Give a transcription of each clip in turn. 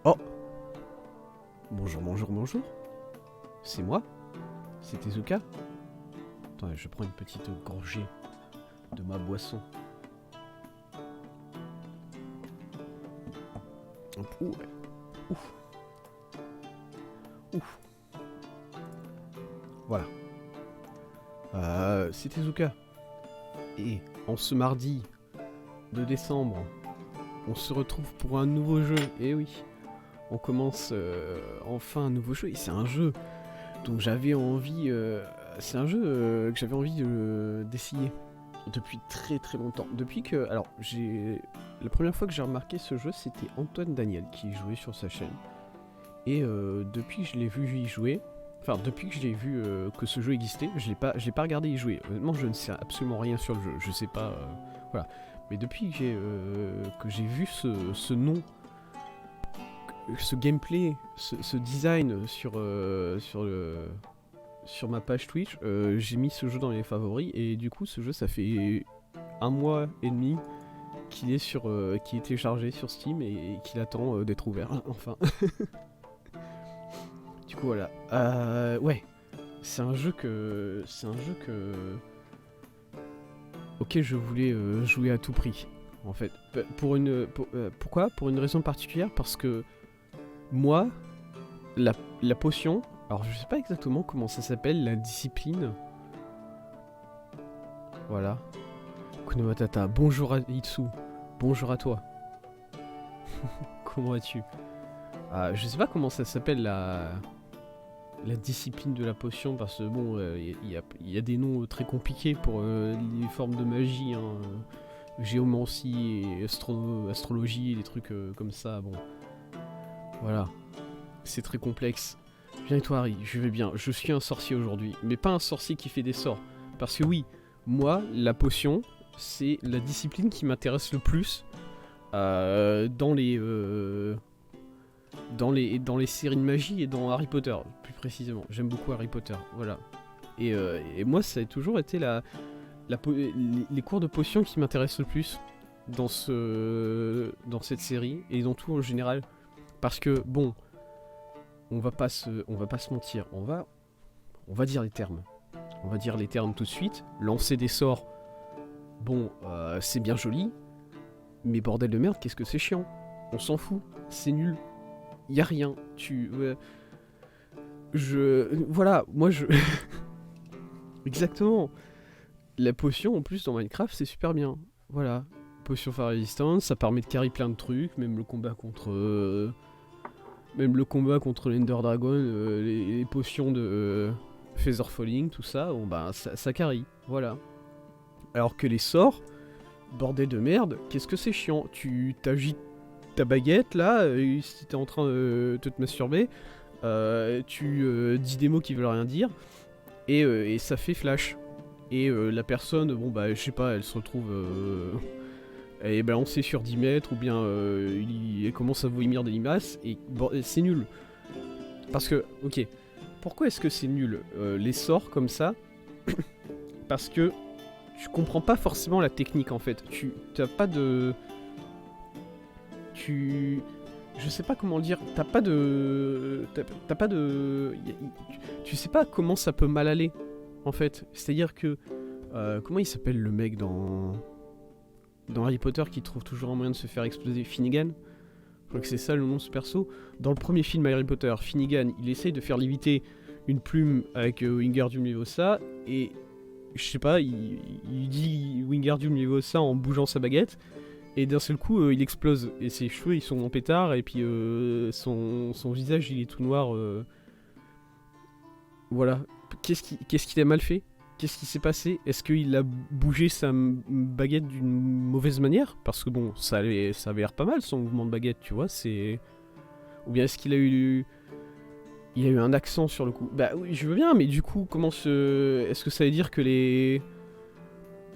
Oh! Bonjour, bonjour, bonjour. C'est moi? C'est Tezuka? Attends, je prends une petite gorgée de ma boisson. Ouh, ouf. Ouf. Voilà. C'est Tezuka. Et en ce mardi de décembre, on se retrouve pour un nouveau jeu. Et oui, on commence enfin un nouveau jeu. Et c'est un jeu dont j'avais envie. C'est un jeu que j'avais envie d'essayer depuis très très longtemps. Depuis que, alors, la première fois que j'ai remarqué ce jeu, c'était Antoine Daniel qui jouait sur sa chaîne. Et depuis que je l'ai vu y jouer, enfin depuis que j'ai vu que ce jeu existait, je l'ai pas regardé y jouer. Honnêtement, je ne sais absolument rien sur le jeu. Je sais pas, voilà. Mais depuis que j'ai vu ce nom, ce gameplay, ce design sur ma page Twitch, j'ai mis ce jeu dans les favoris et du coup ce jeu ça fait un mois et demi qu'il est qui est téléchargé sur Steam et qu'il attend d'être ouvert. Enfin. Du coup voilà. Ouais. C'est un jeu auquel je voulais jouer à tout prix. En fait. Pourquoi? Pour une raison particulière, parce que moi, la potion, alors je sais pas exactement comment ça s'appelle, la discipline. Voilà. Hakuna Matata, bonjour à Itsu, bonjour à toi. Comment vas-tu? Je sais pas comment ça s'appelle la discipline de la potion, parce que bon, il y a des noms très compliqués pour les formes de magie, hein, géomancie et astrologie, des trucs comme ça, bon. Voilà. C'est très complexe. Viens et toi Harry, je vais bien, je suis un sorcier aujourd'hui, mais pas un sorcier qui fait des sorts. Parce que oui, moi, la potion, c'est la discipline qui m'intéresse le plus dans les séries de magie et dans Harry Potter, plus précisément. J'aime beaucoup Harry Potter, voilà. Et moi, ça a toujours été les cours de potions qui m'intéressent le plus dans cette série et dans tout en général. Parce que, bon, on va pas se mentir, on va dire les termes. On va dire les termes tout de suite. Lancer des sorts, bon, c'est bien joli, mais bordel de merde, qu'est-ce que c'est chiant. On s'en fout, c'est nul. Y a rien, voilà, moi je... Exactement. La potion, en plus, dans Minecraft, c'est super bien. Voilà. Potion Fire Resistance, ça permet de carry plein de trucs, même le combat contre l'Ender Dragon, les potions de Feather Falling, tout ça, bon bah ça carry, voilà. Alors que les sorts, bordel de merde, qu'est-ce que c'est chiant. Tu t'agites ta baguette là, si t'es en train de te masturber, tu dis des mots qui veulent rien dire, et ça fait flash. Et la personne, bon bah je sais pas, elle se retrouve... elle est balancée sur 10 mètres, ou bien elle commence à vomir des limaces, et bon, c'est nul. Parce que, ok, pourquoi est-ce que c'est nul les sorts comme ça? Parce que tu comprends pas forcément la technique en fait. T'as pas de... Je sais pas comment le dire, t'as pas de... Tu sais pas comment ça peut mal aller, en fait. C'est-à-dire que... comment il s'appelle le mec dans Harry Potter qui trouve toujours un moyen de se faire exploser? Finnegan? Je crois que c'est ça le nom de ce perso. Dans le premier film Harry Potter, Finnegan, il essaye de faire léviter une plume avec Wingardium Leviosa, et... Je sais pas, il dit Wingardium Leviosa en bougeant sa baguette, et d'un seul coup il explose, et ses cheveux ils sont en pétard, et puis son visage il est tout noir. Voilà. Qu'est-ce qu'il a mal fait? Qu'est-ce qui s'est passé? Est-ce qu'il a bougé sa baguette d'une mauvaise manière? Parce que bon, ça avait l'air pas mal son mouvement de baguette, tu vois, c'est... Ou bien est-ce qu'il a eu... Il a eu un accent sur le coup. Bah oui, je veux bien, mais du coup, est-ce que ça veut dire que les...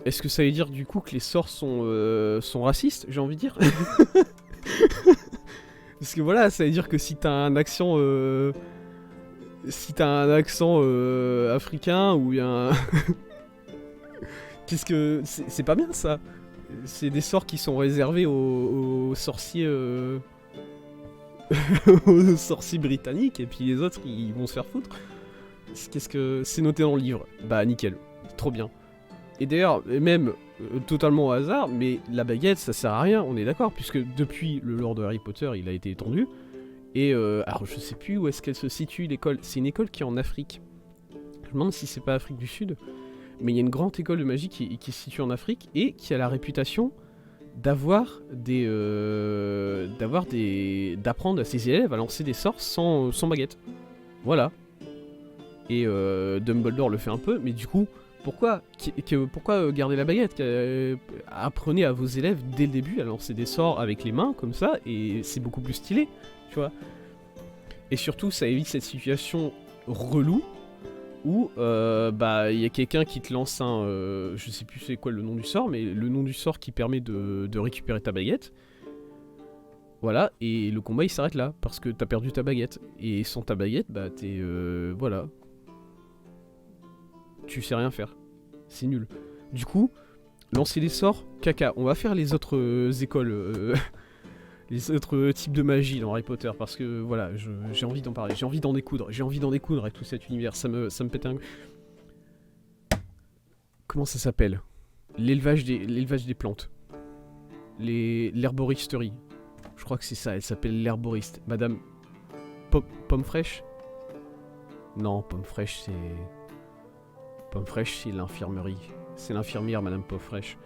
Est-ce que ça veut dire du coup que les sorts sont racistes, j'ai envie de dire? Parce que voilà, ça veut dire que si t'as un accent... Si t'as un accent africain, ou un... Qu'est-ce que... C'est pas bien, ça. C'est des sorts qui sont réservés aux sorciers... aux sorciers britanniques, et puis les autres, ils vont se faire foutre. Qu'est-ce que c'est noté dans le livre? Bah nickel, trop bien. Et d'ailleurs, même totalement au hasard, mais la baguette, ça sert à rien, on est d'accord, puisque depuis le lore de Harry Potter, il a été étendu. Et alors je sais plus où est-ce qu'elle se situe l'école. C'est une école qui est en Afrique. Je me demande si c'est pas Afrique du Sud. Mais il y a une grande école de magie qui se situe en Afrique et qui a la réputation d'apprendre à ses élèves à lancer des sorts sans baguette. Voilà. Et Dumbledore le fait un peu, mais du coup, pourquoi garder la baguette? Apprenez à vos élèves dès le début à lancer des sorts avec les mains, comme ça, et c'est beaucoup plus stylé, tu vois. Et surtout, ça évite cette situation relou où il y a quelqu'un qui te lance je sais plus c'est quoi le nom du sort, mais le nom du sort qui permet de récupérer ta baguette. Voilà, et le combat il s'arrête là, parce que t'as perdu ta baguette. Et sans ta baguette, bah t'es... voilà. Tu sais rien faire. C'est nul. Du coup, lancer des sorts, caca. On va faire les autres écoles... les autres types de magie dans Harry Potter, parce que voilà, j'ai envie d'en parler, j'ai envie d'en découdre avec tout cet univers, ça me pète un... Comment ça s'appelle? L'élevage des plantes. L'herboristerie. Je crois que c'est ça, elle s'appelle l'herboriste. Madame... Pomme fraîche? Non, pomme fraîche c'est... Pomme fraîche c'est l'infirmerie. C'est l'infirmière, Madame Pomme fraîche.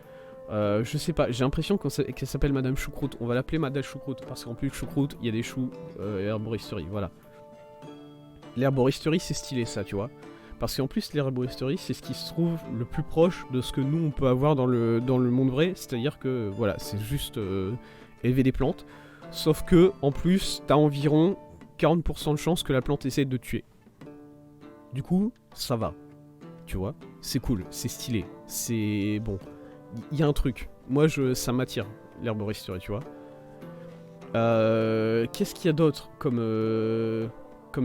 Je sais pas, j'ai l'impression qu'elle s'appelle Madame Choucroute. On va l'appeler Madame Choucroute, parce qu'en plus de Choucroute, il y a des choux, herboristerie, voilà. L'herboristerie, c'est stylé ça, tu vois. Parce qu'en plus, l'herboristerie, c'est ce qui se trouve le plus proche de ce que nous, on peut avoir dans le monde vrai. C'est-à-dire que, voilà, c'est juste élever des plantes. Sauf que, en plus, t'as environ 40% de chance que la plante essaie de te tuer. Du coup, ça va. Tu vois, c'est cool, c'est stylé, c'est... bon... Il y a un truc, moi ça m'attire, l'herboristerie, tu vois. Qu'est-ce qu'il y a d'autre comme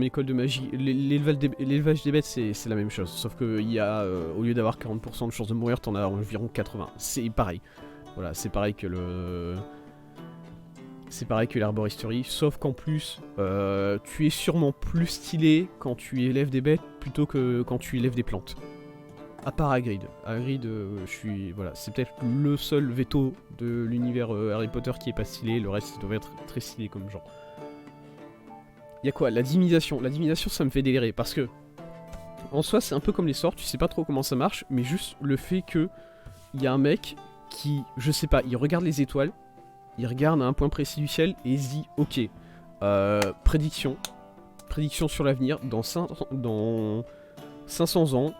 école de magie? L'élevage des bêtes, c'est la même chose, sauf que il y a, au lieu d'avoir 40% de chance de mourir, t'en as environ 80. C'est pareil. Voilà, c'est pareil que l'herboristerie, sauf qu'en plus, tu es sûrement plus stylé quand tu élèves des bêtes plutôt que quand tu élèves des plantes. À part Hagrid. Hagrid, voilà, c'est peut-être le seul veto de l'univers Harry Potter qui est pas stylé, le reste, il doit être très stylé comme genre. Y'a quoi? La divination. La divination, ça me fait délirer, parce que, en soi, c'est un peu comme les sorts, tu sais pas trop comment ça marche, mais juste le fait que il y a un mec qui, je sais pas, il regarde les étoiles, il regarde à un point précis du ciel, et il se dit, ok, prédiction sur l'avenir, dans 500 ans,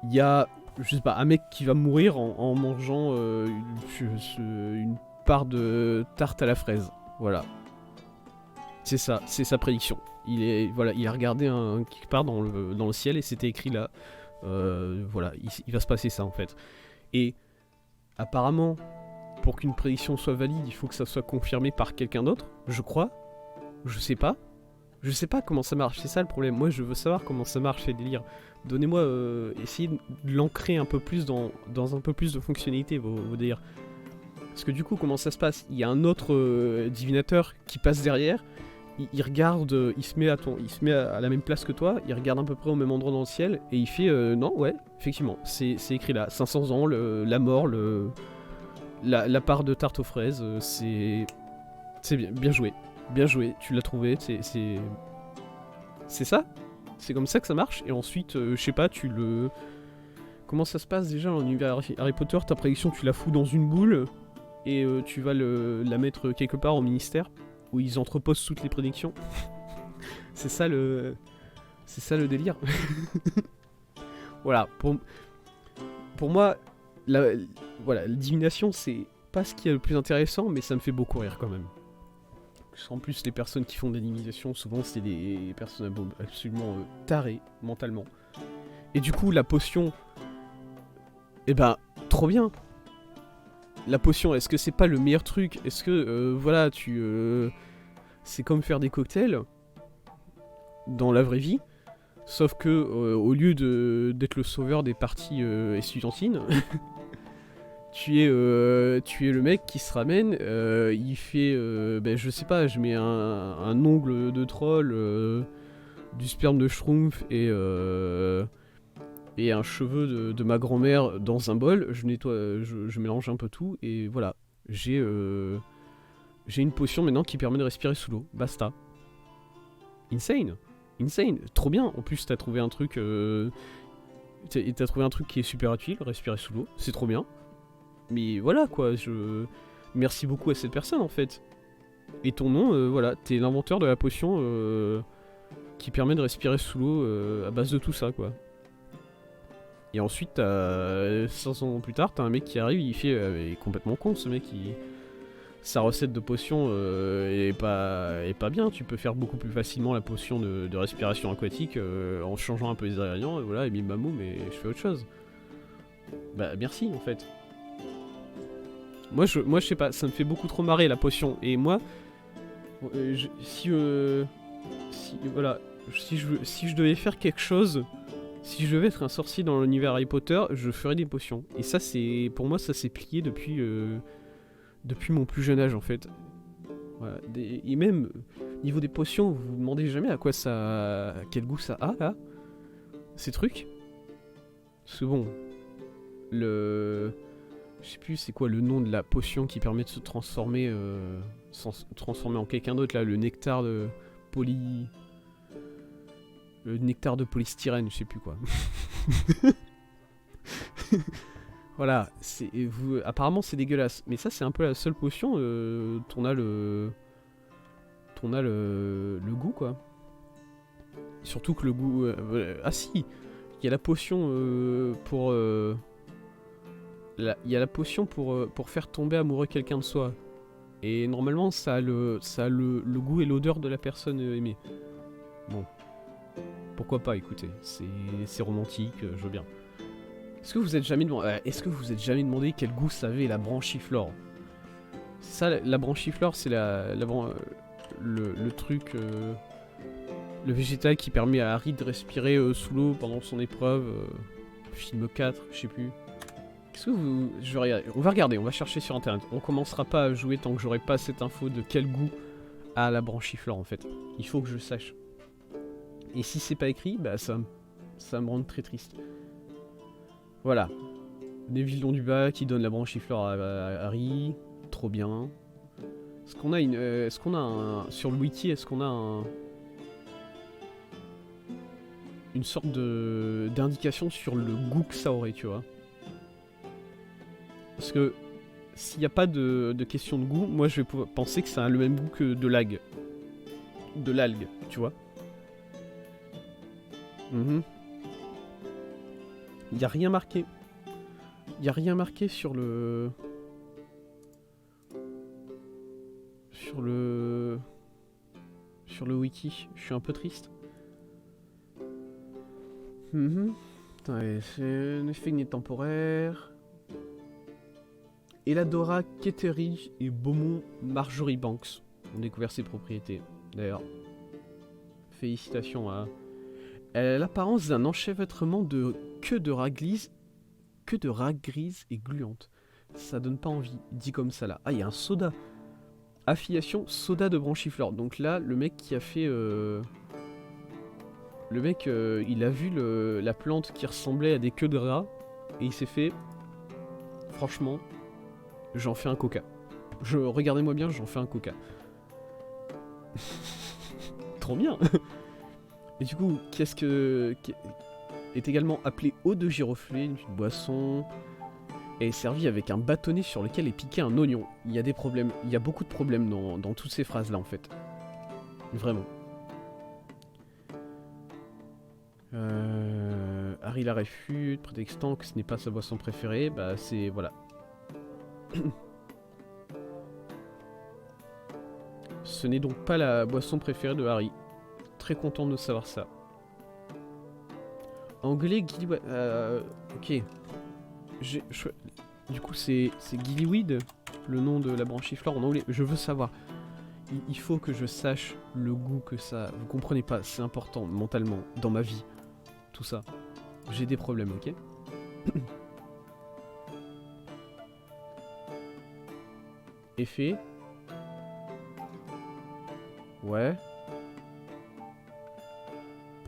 il y a, je sais pas, un mec qui va mourir en mangeant une part de tarte à la fraise. Voilà. C'est ça, c'est sa prédiction. Il a regardé quelque part dans le ciel et c'était écrit là. Voilà, il va se passer ça en fait. Et apparemment, pour qu'une prédiction soit valide, il faut que ça soit confirmé par quelqu'un d'autre, je crois. Je sais pas. Je sais pas comment ça marche, c'est ça le problème. Moi, je veux savoir comment ça marche, ces délires. Donnez-moi, essayez de l'ancrer un peu plus dans un peu plus de fonctionnalité, vos délires. Parce que du coup, comment ça se passe? Il y a un autre divinateur qui passe derrière, il regarde, il se met à la même place que toi, il regarde à peu près au même endroit dans le ciel, et il fait, non, ouais, effectivement, c'est écrit là, 500 ans, la mort, la part de tarte aux fraises, c'est bien joué. Bien joué, tu l'as trouvé, c'est ça? C'est comme ça que ça marche, et ensuite, je sais pas, comment ça se passe déjà dans l'univers Harry Potter? Ta prédiction, tu la fous dans une boule, et tu vas la mettre quelque part au ministère, où ils entreposent toutes les prédictions. C'est ça le délire. Voilà, pour moi, la divination, c'est pas ce qui est le plus intéressant, mais ça me fait beaucoup rire quand même. En plus, les personnes qui font des divinations, souvent c'est des personnes absolument tarées mentalement. Et du coup, la potion, eh ben, trop bien. La potion, est-ce que c'est pas le meilleur truc? Est-ce que, voilà, c'est comme faire des cocktails dans la vraie vie, sauf que, au lieu d'être le sauveur des parties estudiantines, Tu es le mec qui se ramène, il fait, ben, je sais pas, je mets un ongle de troll, du sperme de schtroumpf et un cheveu de ma grand-mère dans un bol, je nettoie, je mélange un peu tout, et voilà. J'ai une potion maintenant qui permet de respirer sous l'eau, basta. Insane. Insane, trop bien. En plus, t'as trouvé un truc t'as trouvé un truc qui est super utile, respirer sous l'eau, c'est trop bien. Mais voilà quoi, merci beaucoup à cette personne en fait. Et ton nom, voilà, t'es l'inventeur de la potion qui permet de respirer sous l'eau à base de tout ça quoi. Et ensuite, 500 ans plus tard, t'as un mec qui arrive, il fait, il est complètement con ce mec, sa recette de potion est pas bien. Tu peux faire beaucoup plus facilement la potion de respiration aquatique en changeant un peu les ingrédients, et voilà, et bim bam boum, et je fais autre chose. Bah merci en fait. Moi je sais pas, ça me fait beaucoup trop marrer la potion, et moi, si je devais faire quelque chose, si je devais être un sorcier dans l'univers Harry Potter, je ferais des potions. Et ça c'est, pour moi ça s'est plié depuis mon plus jeune âge en fait. Voilà. Et même niveau des potions, vous vous demandez jamais à quoi ça, quel goût ça a là, ces trucs. Parce que bon, je sais plus c'est quoi le nom de la potion qui permet de se transformer, transformer en quelqu'un d'autre là, le nectar de polystyrène, je sais plus quoi. Voilà, apparemment c'est dégueulasse, mais ça c'est un peu la seule potion dont on a le goût quoi. Surtout que le goût, ah si, il y a la potion il y a la potion pour faire tomber amoureux quelqu'un de soi. Et normalement ça a le goût et l'odeur de la personne aimée. Bon, pourquoi pas, écoutez, c'est romantique, je veux bien. Est-ce que vous êtes jamais demandé quel goût ça avait la branchiflore? Ça, la branchiflore, c'est le truc, le végétal qui permet à Harry de respirer sous l'eau pendant son épreuve, film 4, je sais plus. Est-ce que je vais regarder, on va chercher sur internet. On commencera pas à jouer tant que j'aurai pas cette info de quel goût a la branchiflore en fait. Il faut que je sache. Et si c'est pas écrit, bah ça me rend très triste. Voilà. Neville Londubat qui donne la branchiflore à Harry. Trop bien. Est-ce qu'on a sur le wiki, est-ce qu'on a une sorte d'indication sur le goût que ça aurait, tu vois? Parce que s'il n'y a pas de question de goût, moi je vais penser que ça a le même goût que de l'algue. De l'algue, tu vois? Il n'y a rien marqué. Il n'y a rien marqué sur le wiki. Je suis un peu triste. C'est un effet temporaire. Eladora Ketteri et Beaumont Marjorie Banks ont découvert ses propriétés. D'ailleurs, félicitations à... Elle a l'apparence d'un enchevêtrement de queue de rat grise et gluante. Ça donne pas envie, dit comme ça là. Ah, il y a un soda. Affiliation soda de branchiflore. Donc là, le mec qui a fait... Le mec, il a vu la plante qui ressemblait à des queues de rat. Et il s'est fait... Franchement, j'en fais un coca. Regardez-moi bien, j'en fais un coca. Trop bien. Et du coup, qu'est-ce que... est également appelé eau de giroflée, une boisson... et est servie avec un bâtonnet sur lequel est piqué un oignon. Il y a des problèmes, il y a beaucoup de problèmes dans toutes ces phrases-là, en fait. Vraiment. Harry la réfute, prétextant que ce n'est pas sa boisson préférée, bah c'est... voilà. Ce n'est donc pas la boisson préférée de Harry. Très content de savoir ça. Anglais, Gillyweed... ok. Du coup, c'est Gillyweed, le nom de la branchiflore en anglais. Je veux savoir. Il faut que je sache le goût que ça... Vous comprenez pas, c'est important mentalement, dans ma vie. Tout ça. J'ai des problèmes, ok? Effet. Ouais.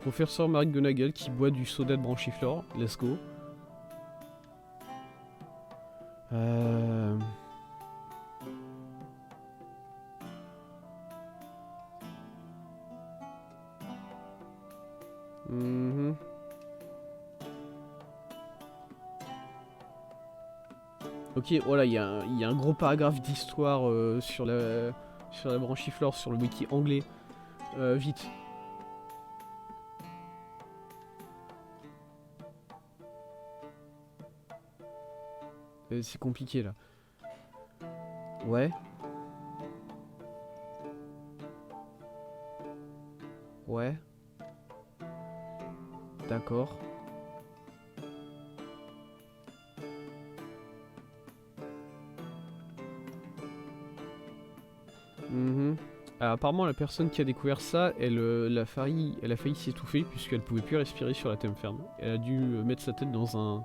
Professeur McGonagall qui boit du soda de branchiflore. Let's go. Mhm. Ok, voilà, il y a un gros paragraphe d'histoire sur la branchiflore, sur le wiki anglais. Vite. C'est compliqué là. Ouais. Ouais. D'accord. Mhm. Alors, apparemment, la personne qui a découvert ça, elle a failli s'étouffer puisqu'elle pouvait plus respirer sur la terre ferme. Elle a dû mettre sa tête dans un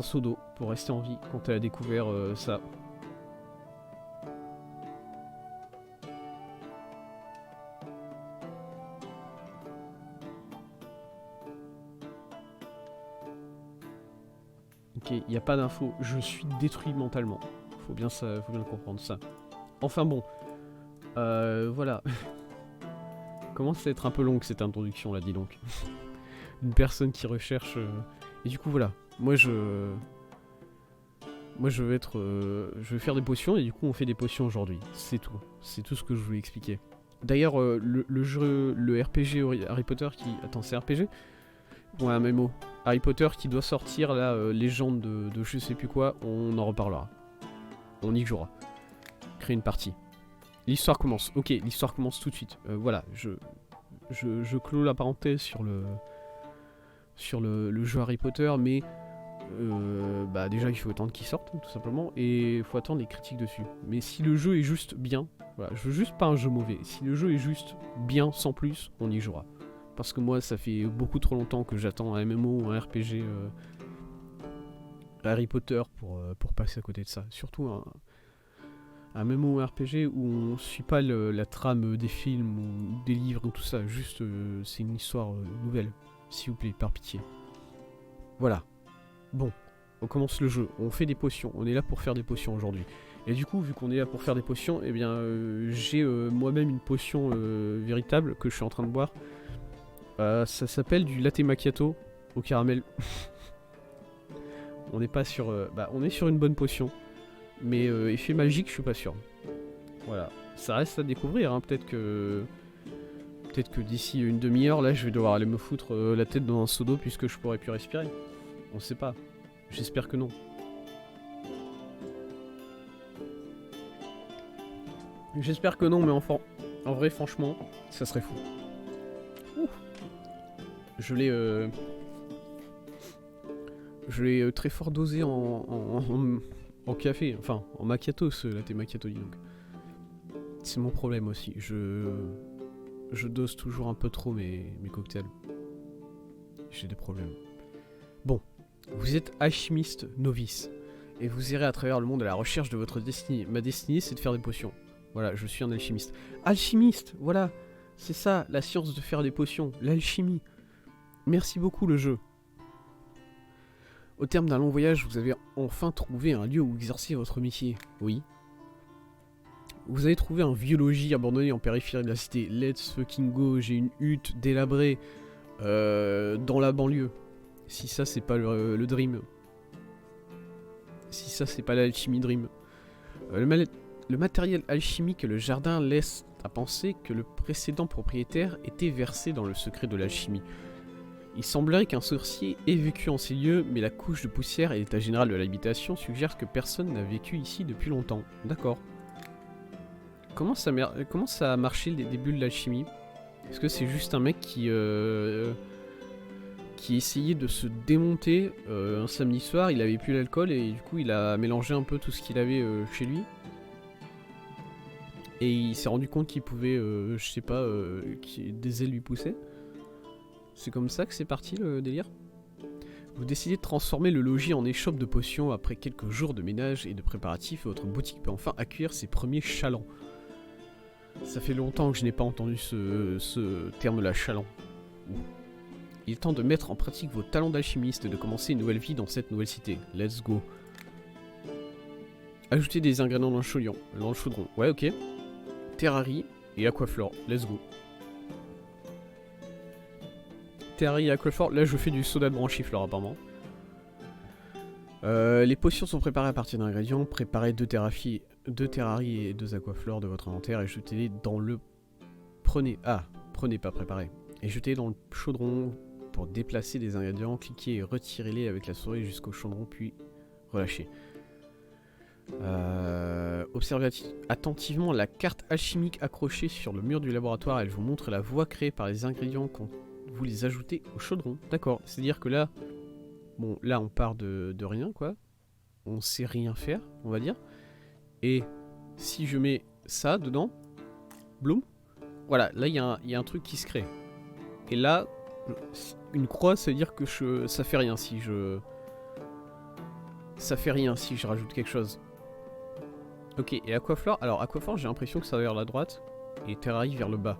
seau d'eau pour rester en vie quand elle a découvert ça. Ok, il n'y a pas d'infos. Je suis détruit mentalement. Faut bien le comprendre ça. Enfin bon. Voilà. Commence à être un peu longue cette introduction là, dis donc. Une personne qui recherche... Et du coup voilà. Moi je vais être... je vais faire des potions et du coup on fait des potions aujourd'hui. C'est tout. C'est tout ce que je voulais expliquer. D'ailleurs le jeu... Le RPG Harry Potter qui... Attends, c'est RPG ? Ouais, un MMO. Harry Potter qui doit sortir là, légende de je sais plus quoi, on en reparlera. On y jouera. Créer une partie. L'histoire commence. Ok, l'histoire commence tout de suite. Voilà, je clôt la parenthèse sur le jeu Harry Potter, mais bah déjà il faut attendre qu'il sorte, tout simplement, et il faut attendre les critiques dessus. Mais si le jeu est juste bien, voilà, je veux juste pas un jeu mauvais. Si le jeu est juste bien, sans plus, on y jouera. Parce que moi, ça fait beaucoup trop longtemps que j'attends un MMO ou un RPG Harry Potter pour passer à côté de ça. Surtout un MMO ou un RPG où on suit pas la trame des films ou des livres ou tout ça. Juste, c'est une histoire nouvelle. S'il vous plaît, par pitié. Voilà. Bon, on commence le jeu. On fait des potions. On est là pour faire des potions aujourd'hui. Et du coup, vu qu'on est là pour faire des potions, eh bien, j'ai moi-même une potion véritable que je suis en train de boire. Ça s'appelle du latte macchiato au caramel. On n'est pas sur... on est sur une bonne potion. Mais effet magique, je suis pas sûr. Voilà. Ça reste à découvrir, hein. Peut-être que d'ici une demi-heure, là, je vais devoir aller me foutre la tête dans un seau d'eau puisque je pourrais plus respirer. On sait pas. J'espère que non. J'espère que non, mais enfin... En vrai, franchement, ça serait fou. Ouh. Je l'ai très fort dosé en café, enfin en macchiato, ce latte macchiato, dis donc. C'est mon problème aussi, je dose toujours un peu trop mes cocktails. J'ai des problèmes. Bon, vous êtes alchimiste novice, et vous irez à travers le monde à la recherche de votre destinée. Ma destinée, c'est de faire des potions. Voilà, je suis un alchimiste. Alchimiste, voilà, c'est ça, la science de faire des potions, l'alchimie. Merci beaucoup le jeu. Au terme d'un long voyage, vous avez enfin trouvé un lieu où exercer votre métier. Oui. Vous avez trouvé un vieux logis abandonné en périphérie de la cité. Let's fucking go, j'ai une hutte délabrée dans la banlieue. Si ça c'est pas le dream. Si ça c'est pas l'alchimie dream. Le matériel alchimique et le jardin laissent à penser que le précédent propriétaire était versé dans le secret de l'alchimie. Il semblerait qu'un sorcier ait vécu en ces lieux, mais la couche de poussière et l'état général de l'habitation suggèrent que personne n'a vécu ici depuis longtemps. D'accord. Comment ça a marché les débuts de l'alchimie? Est-ce que c'est juste un mec qui essayait de se démonter un samedi soir, il avait plus l'alcool et du coup il a mélangé un peu tout ce qu'il avait chez lui? Et il s'est rendu compte qu'il pouvait, je sais pas, des ailes lui poussaient? C'est comme ça que c'est parti le délire? Vous décidez de transformer le logis en échoppe de potions après quelques jours de ménage et de préparatifs. Votre boutique peut enfin accueillir ses premiers chalands. Ça fait longtemps que je n'ai pas entendu ce terme-là, chaland. Il est temps de mettre en pratique vos talents d'alchimiste et de commencer une nouvelle vie dans cette nouvelle cité. Let's go. Ajoutez des ingrédients dans le chaudron. Ouais, ok. Terrarie et aquaflore. Let's go. Terrarie et aquaflore. Là, je fais du soda de branchiflore, apparemment. Les potions sont préparées à partir d'ingrédients. Préparez 2 terraries et 2 aquaflores de votre inventaire et jetez-les dans le... Prenez pas préparé. Et jetez-les dans le chaudron pour déplacer des ingrédients. Cliquez et retirez-les avec la souris jusqu'au chaudron, puis relâchez. Observez attentivement la carte alchimique accrochée sur le mur du laboratoire. Elle vous montre la voie créée par les ingrédients quand vous les ajoutez au chaudron. D'accord, c'est-à-dire que là... Bon, là on part de rien, quoi. On sait rien faire, on va dire. Et si je mets ça dedans, bloom, voilà, là il y a un truc qui se crée. Et là, une croix, ça veut dire que ça fait rien si je... Ça fait rien si je rajoute quelque chose. Ok, et aquaflore, alors aquaflore j'ai l'impression que ça va vers la droite, et terrarie vers le bas.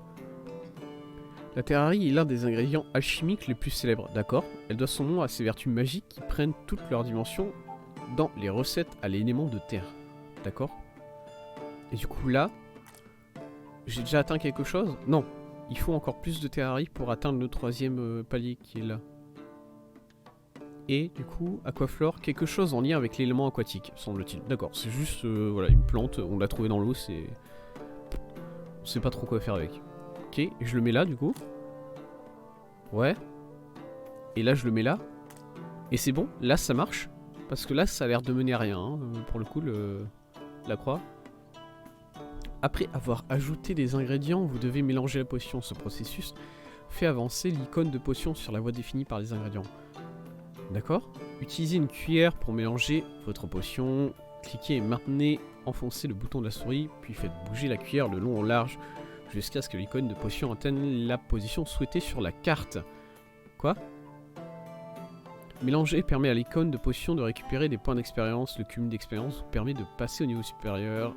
La terrarie est l'un des ingrédients alchimiques les plus célèbres, d'accord. Elle doit son nom à ses vertus magiques qui prennent toutes leurs dimensions dans les recettes à l'élément de terre, d'accord. Et du coup là, j'ai déjà atteint quelque chose? Non, il faut encore plus de terrarie pour atteindre le 3e palier qui est là. Et du coup, aquaflore, quelque chose en lien avec l'élément aquatique, semble-t-il. D'accord, c'est juste voilà, une plante, on l'a trouvée dans l'eau, c'est... On sait pas trop quoi faire avec. Ok, je le mets là du coup. Ouais. Et là je le mets là. Et c'est bon, là ça marche. Parce que là ça a l'air de mener à rien, hein, pour le coup, la croix. Après avoir ajouté des ingrédients, vous devez mélanger la potion. Ce processus fait avancer l'icône de potion sur la voie définie par les ingrédients. D'accord. Utilisez une cuillère pour mélanger votre potion. Cliquez et maintenez, enfoncez le bouton de la souris, puis faites bouger la cuillère de long en large jusqu'à ce que l'icône de potion atteigne la position souhaitée sur la carte. Quoi? Mélanger permet à l'icône de potion de récupérer des points d'expérience. Le cumul d'expérience vous permet de passer au niveau supérieur.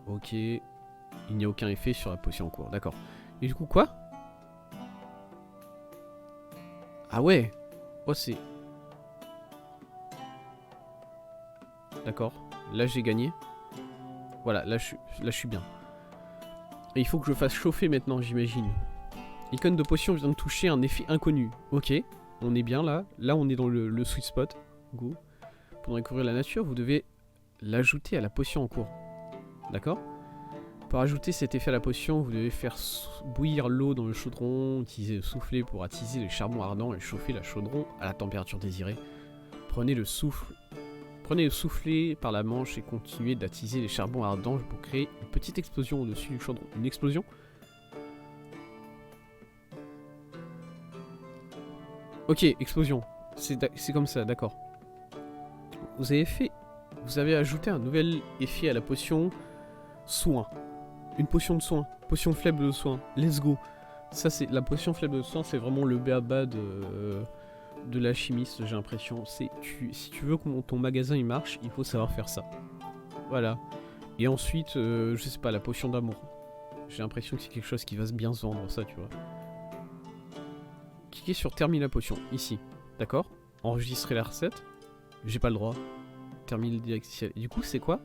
Ok. Il n'y a aucun effet sur la potion en cours. D'accord. Et du coup, quoi? Ah ouais. Oh, c'est... D'accord. Là, j'ai gagné. Voilà, là, je suis bien. Et il faut que je fasse chauffer maintenant, j'imagine. L'icône de potion vient de toucher un effet inconnu. Ok, on est bien là. Là, on est dans le sweet spot. Go. Pour découvrir la nature, vous devez l'ajouter à la potion en cours. D'accord? Pour ajouter cet effet à la potion, vous devez faire bouillir l'eau dans le chaudron, utiliser le soufflet pour attiser les charbons ardents et chauffer la chaudron à la température désirée. Prenez le soufflet par la manche et continuez d'attiser les charbons ardents pour créer une petite explosion au-dessus du chaudron. Une explosion? Ok, explosion. C'est comme ça, d'accord. Vous avez ajouté un nouvel effet à la potion soin. Une potion de soin. Potion faible de soin. Let's go. Ça, c'est la potion faible de soin, c'est vraiment le b.a.-ba de l'alchimiste, j'ai l'impression. Si tu veux que ton magasin il marche, il faut savoir faire ça. Voilà. Et ensuite, je sais pas, la potion d'amour. J'ai l'impression que c'est quelque chose qui va bien se vendre, ça, tu vois. Cliquez sur terminer la potion, ici. D'accord? Enregistrer la recette. J'ai pas le droit. Terminer le directionnel. Et du coup, c'est quoi?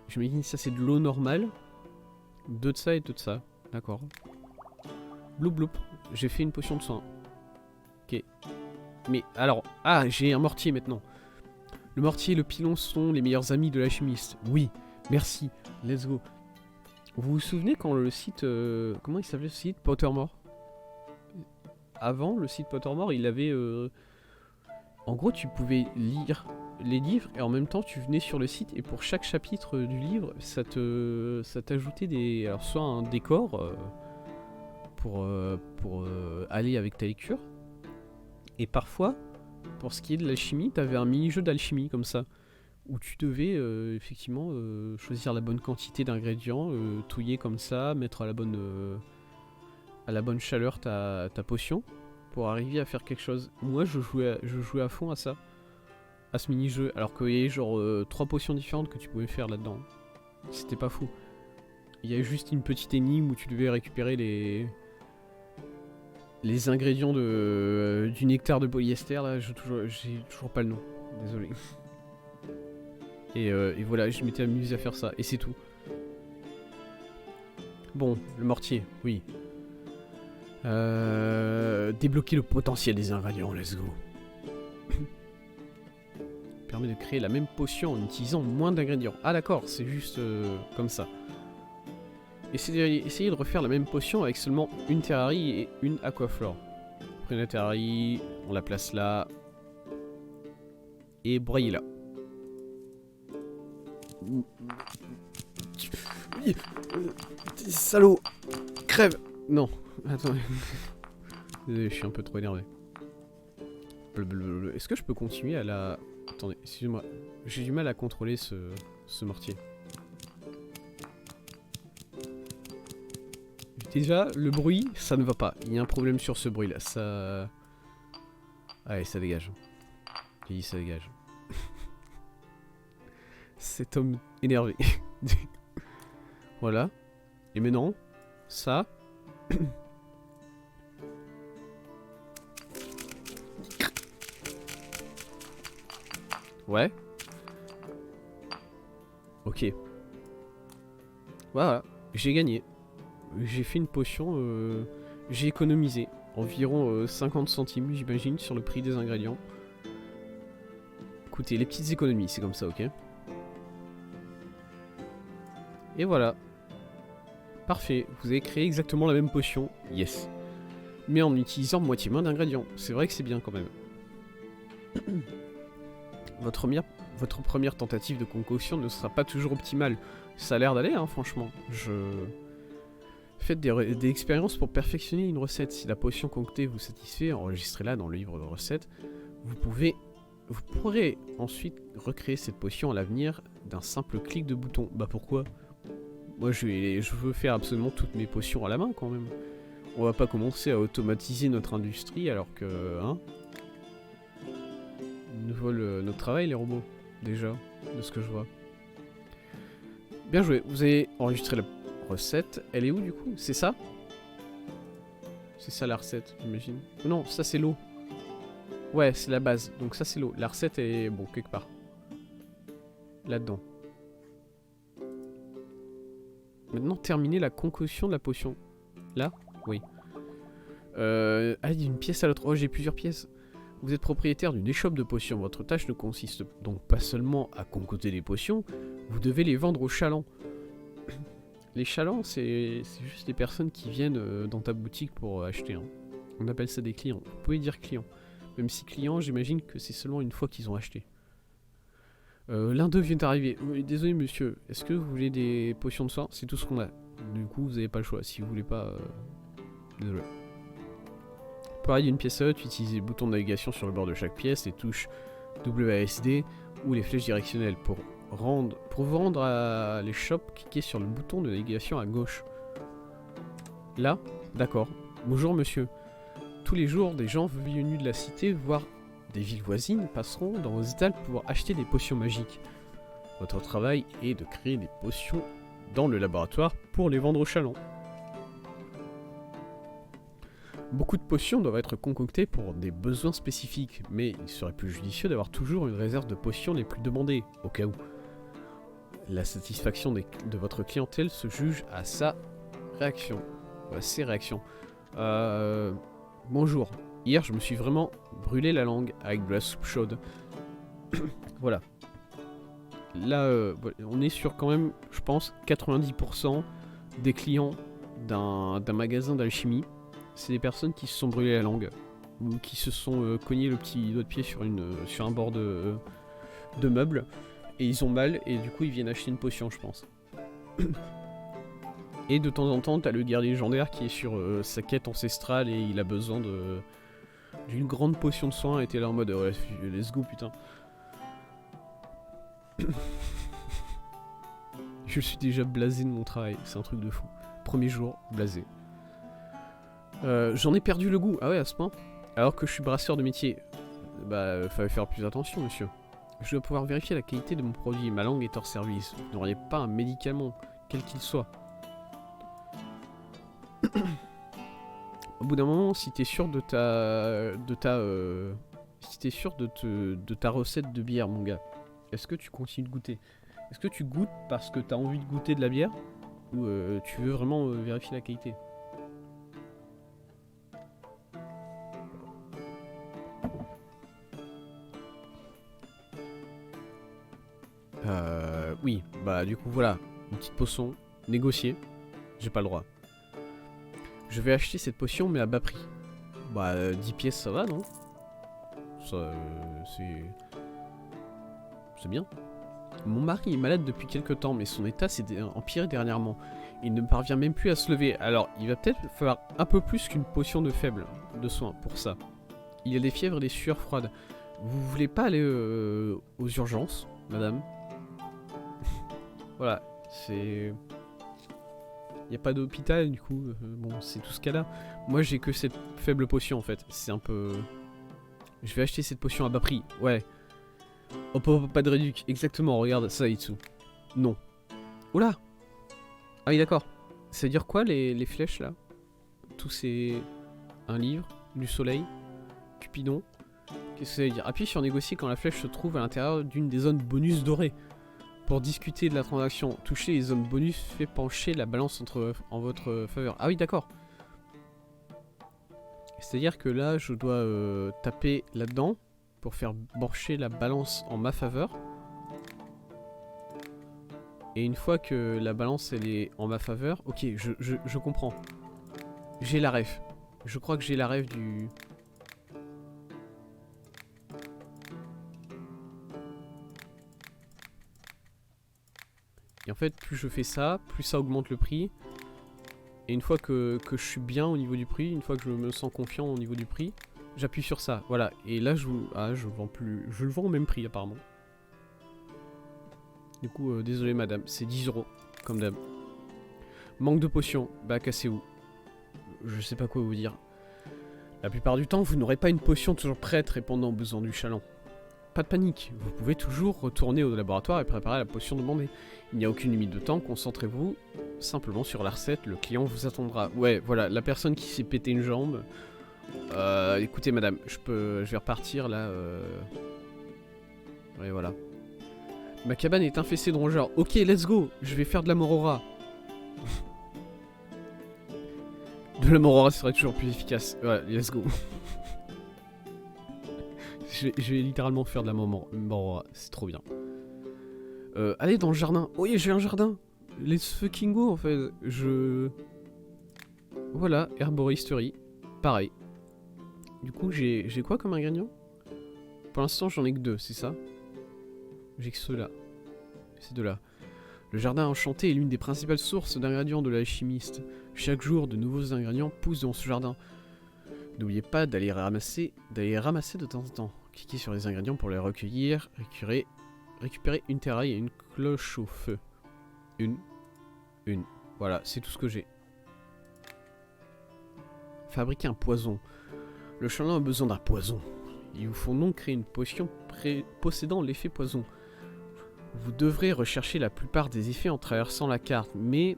Je m'imagine ça, c'est de l'eau normale. 2 de ça et 2 de ça. D'accord. Bloup bloup. J'ai fait une potion de soin. Ok. Mais alors... Ah, j'ai un mortier maintenant. Le mortier et le pilon sont les meilleurs amis de l'alchimiste. Oui, merci. Let's go. Vous vous souvenez quand le site... comment il s'appelait ce site? Pottermore. Avant, le site Pottermore, il avait... En gros, tu pouvais lire les livres et en même temps, tu venais sur le site et pour chaque chapitre du livre, ça t'ajoutait des... Alors, soit un décor pour aller avec ta lecture. Et parfois, pour ce qui est de l'alchimie, t'avais un mini-jeu d'alchimie comme ça. Où tu devais effectivement choisir la bonne quantité d'ingrédients, touiller comme ça, mettre à la bonne chaleur ta potion pour arriver à faire quelque chose. Moi, je jouais à fond à ça, à ce mini-jeu, alors qu'il y avait genre 3 potions différentes que tu pouvais faire là-dedans. C'était pas fou. Il y a juste une petite énigme où tu devais récupérer les ingrédients du nectar de polyester, là, j'ai toujours pas le nom, désolé. Et voilà, je m'étais amusé à faire ça, et c'est tout. Bon, le mortier, oui. Débloquer le potentiel des ingrédients, let's go. Permet de créer la même potion en utilisant moins d'ingrédients. Ah d'accord, c'est juste comme ça. Essayez de refaire la même potion avec seulement une terrarie et une aquaflore. Prenez la terrarie, on la place là. Et broyez-la. Salaud! Crève! Non, attends. Je suis un peu trop énervé. Est-ce que je peux continuer à la... Attendez, excusez-moi. J'ai du mal à contrôler ce mortier. Déjà, le bruit, ça ne va pas. Il y a un problème sur ce bruit là. Ça... Allez, ça dégage. J'ai dit ça dégage. Cet homme énervé. Voilà. Et maintenant, ça... Ouais. Ok. Voilà. J'ai gagné. J'ai fait une potion. J'ai économisé. Environ 50 centimes, j'imagine, sur le prix des ingrédients. Écoutez, les petites économies, c'est comme ça, ok? Et voilà. Parfait. Vous avez créé exactement la même potion. Yes. Mais en utilisant moitié moins d'ingrédients. C'est vrai que c'est bien quand même. Votre première tentative de concoction ne sera pas toujours optimale. Ça a l'air d'aller, hein, franchement. Faites des expériences pour perfectionner une recette. Si la potion concoctée vous satisfait, enregistrez-la dans le livre de recettes. Vous pourrez ensuite recréer cette potion à l'avenir d'un simple clic de bouton. Bah pourquoi? Moi je veux faire absolument toutes mes potions à la main quand même. On va pas commencer à automatiser notre industrie alors que... Hein, ils nous volent notre travail les robots. Déjà, de ce que je vois. Bien joué, vous avez enregistré la recette. Elle est où du coup? C'est ça? C'est ça la recette, j'imagine. Non, ça c'est l'eau. Ouais, c'est la base. Donc ça c'est l'eau. La recette est, bon, quelque part. Là-dedans. Maintenant, terminer la concoction de la potion. Là? Oui. Ah, il y a une pièce à l'autre. Oh, j'ai plusieurs pièces. Vous êtes propriétaire d'une échoppe de potions. Votre tâche ne consiste donc pas seulement à concocter des potions, vous devez les vendre aux chalands. Les chalands, c'est juste des personnes qui viennent dans ta boutique pour acheter. Hein. On appelle ça des clients. Vous pouvez dire clients. Même si client, j'imagine que c'est seulement une fois qu'ils ont acheté. L'un d'eux vient d'arriver. Désolé monsieur, est-ce que vous voulez des potions de soin? C'est tout ce qu'on a. Du coup, vous n'avez pas le choix. Si vous voulez pas... Désolé. Pareil d'une pièce à l'autre, utilisez le bouton de navigation sur le bord de chaque pièce, les touches WASD ou les flèches directionnelles. Pour vous rendre à l'échoppe, cliquez sur le bouton de navigation à gauche. Là? D'accord. Bonjour monsieur. Tous les jours, des gens venus de la cité, voire des villes voisines, passeront dans vos étals pour pouvoir acheter des potions magiques. Votre travail est de créer des potions dans le laboratoire pour les vendre aux chalands. Beaucoup de potions doivent être concoctées pour des besoins spécifiques, mais il serait plus judicieux d'avoir toujours une réserve de potions les plus demandées, au cas où. La satisfaction de votre clientèle se juge à sa réaction. À ses réactions. Bonjour. Hier, je me suis vraiment brûlé la langue avec de la soupe chaude. Voilà. Là, on est sur quand même, je pense, 90% des clients d'un magasin d'alchimie. C'est des personnes qui se sont brûlées la langue ou qui se sont cogné le petit doigt de pied sur un bord de meuble et ils ont mal et du coup ils viennent acheter une potion, je pense. Et de temps en temps, t'as le guerrier légendaire qui est sur sa quête ancestrale et il a besoin d'une grande potion de soin et t'es là en mode ouais, let's go putain. Je suis déjà blasé de mon travail, c'est un truc de fou. Premier jour, blasé. J'en ai perdu le goût. Ah ouais, à ce point. Alors que je suis brasseur de métier. Bah, fallait faire plus attention, monsieur. Je dois pouvoir vérifier la qualité de mon produit. Ma langue est hors service. Vous n'auriez pas un médicament, quel qu'il soit. Au bout d'un moment, si t'es sûr de ta recette de bière, mon gars, est-ce que tu continues de goûter? Est-ce que tu goûtes parce que t'as envie de goûter de la bière? Ou tu veux vraiment vérifier la qualité? Oui, bah du coup voilà, une petite potion, négocier, j'ai pas le droit. Je vais acheter cette potion mais à bas prix. Bah 10 pièces ça va non? Ça c'est bien. Mon mari est malade depuis quelque temps mais son état s'est empiré dernièrement. Il ne parvient même plus à se lever, alors il va peut-être falloir un peu plus qu'une potion de faible de soin pour ça. Il a des fièvres et des sueurs froides. Vous voulez pas aller aux urgences, madame? Voilà, c'est... Y a pas d'hôpital du coup, bon c'est tout ce qu'elle a. Moi j'ai que cette faible potion en fait, c'est un peu... Je vais acheter cette potion à bas prix, ouais. Hop hop, pas de réduc, exactement, regarde ça Itsu. Non. Oula. Ah oui d'accord. Ça veut dire quoi les flèches là? Tous ces... Un livre, du soleil, Cupidon. Qu'est-ce que ça veut dire? Appuie sur négocier quand la flèche se trouve à l'intérieur d'une des zones bonus dorées. Pour discuter de la transaction, toucher les zones bonus fait pencher la balance en votre faveur. Ah oui, d'accord. C'est-à-dire que là, je dois taper là-dedans pour faire pencher la balance en ma faveur. Et une fois que la balance elle est en ma faveur, ok, je comprends. J'ai la ref. Je crois que j'ai la ref du... Et en fait, plus je fais ça, plus ça augmente le prix. Et une fois que je suis bien au niveau du prix, une fois que je me sens confiant au niveau du prix, j'appuie sur ça. Voilà. Et là, je vends plus. Je le vends au même prix, apparemment. Du coup, désolé, madame. C'est 10 €, comme d'hab. Manque de potions. Bah, cassez-vous. Je sais pas quoi vous dire. La plupart du temps, vous n'aurez pas une potion toujours prête répondant aux besoins du chaland. Pas de panique, vous pouvez toujours retourner au laboratoire et préparer la potion demandée. Il n'y a aucune limite de temps, concentrez-vous simplement sur la recette, le client vous attendra. Ouais, voilà, la personne qui s'est pété une jambe. Écoutez madame, je vais repartir là. Ouais, voilà. Ma cabane est infestée de rongeurs. Ok, let's go, je vais faire de la morora. De la morora serait toujours plus efficace. Ouais, let's go. Je vais littéralement faire de la morora, c'est trop bien. Allez dans le jardin. Oh yeah, j'ai un jardin. Let's fucking go en fait. Voilà, herboristerie. Pareil. Du coup, j'ai quoi comme ingrédient? Pour l'instant, j'en ai que 2, c'est ça? J'ai que ceux-là. Ces deux-là. Le jardin enchanté est l'une des principales sources d'ingrédients de l'alchimiste. Chaque jour, de nouveaux ingrédients poussent dans ce jardin. N'oubliez pas d'aller ramasser de temps en temps. Cliquez sur les ingrédients pour les recueillir. Récupérer une terraille et une cloche au feu. Une. Voilà, c'est tout ce que j'ai. Fabriquer un poison. Le chaland a besoin d'un poison. Il vous faut donc créer une potion possédant l'effet poison. Vous devrez rechercher la plupart des effets en traversant la carte, mais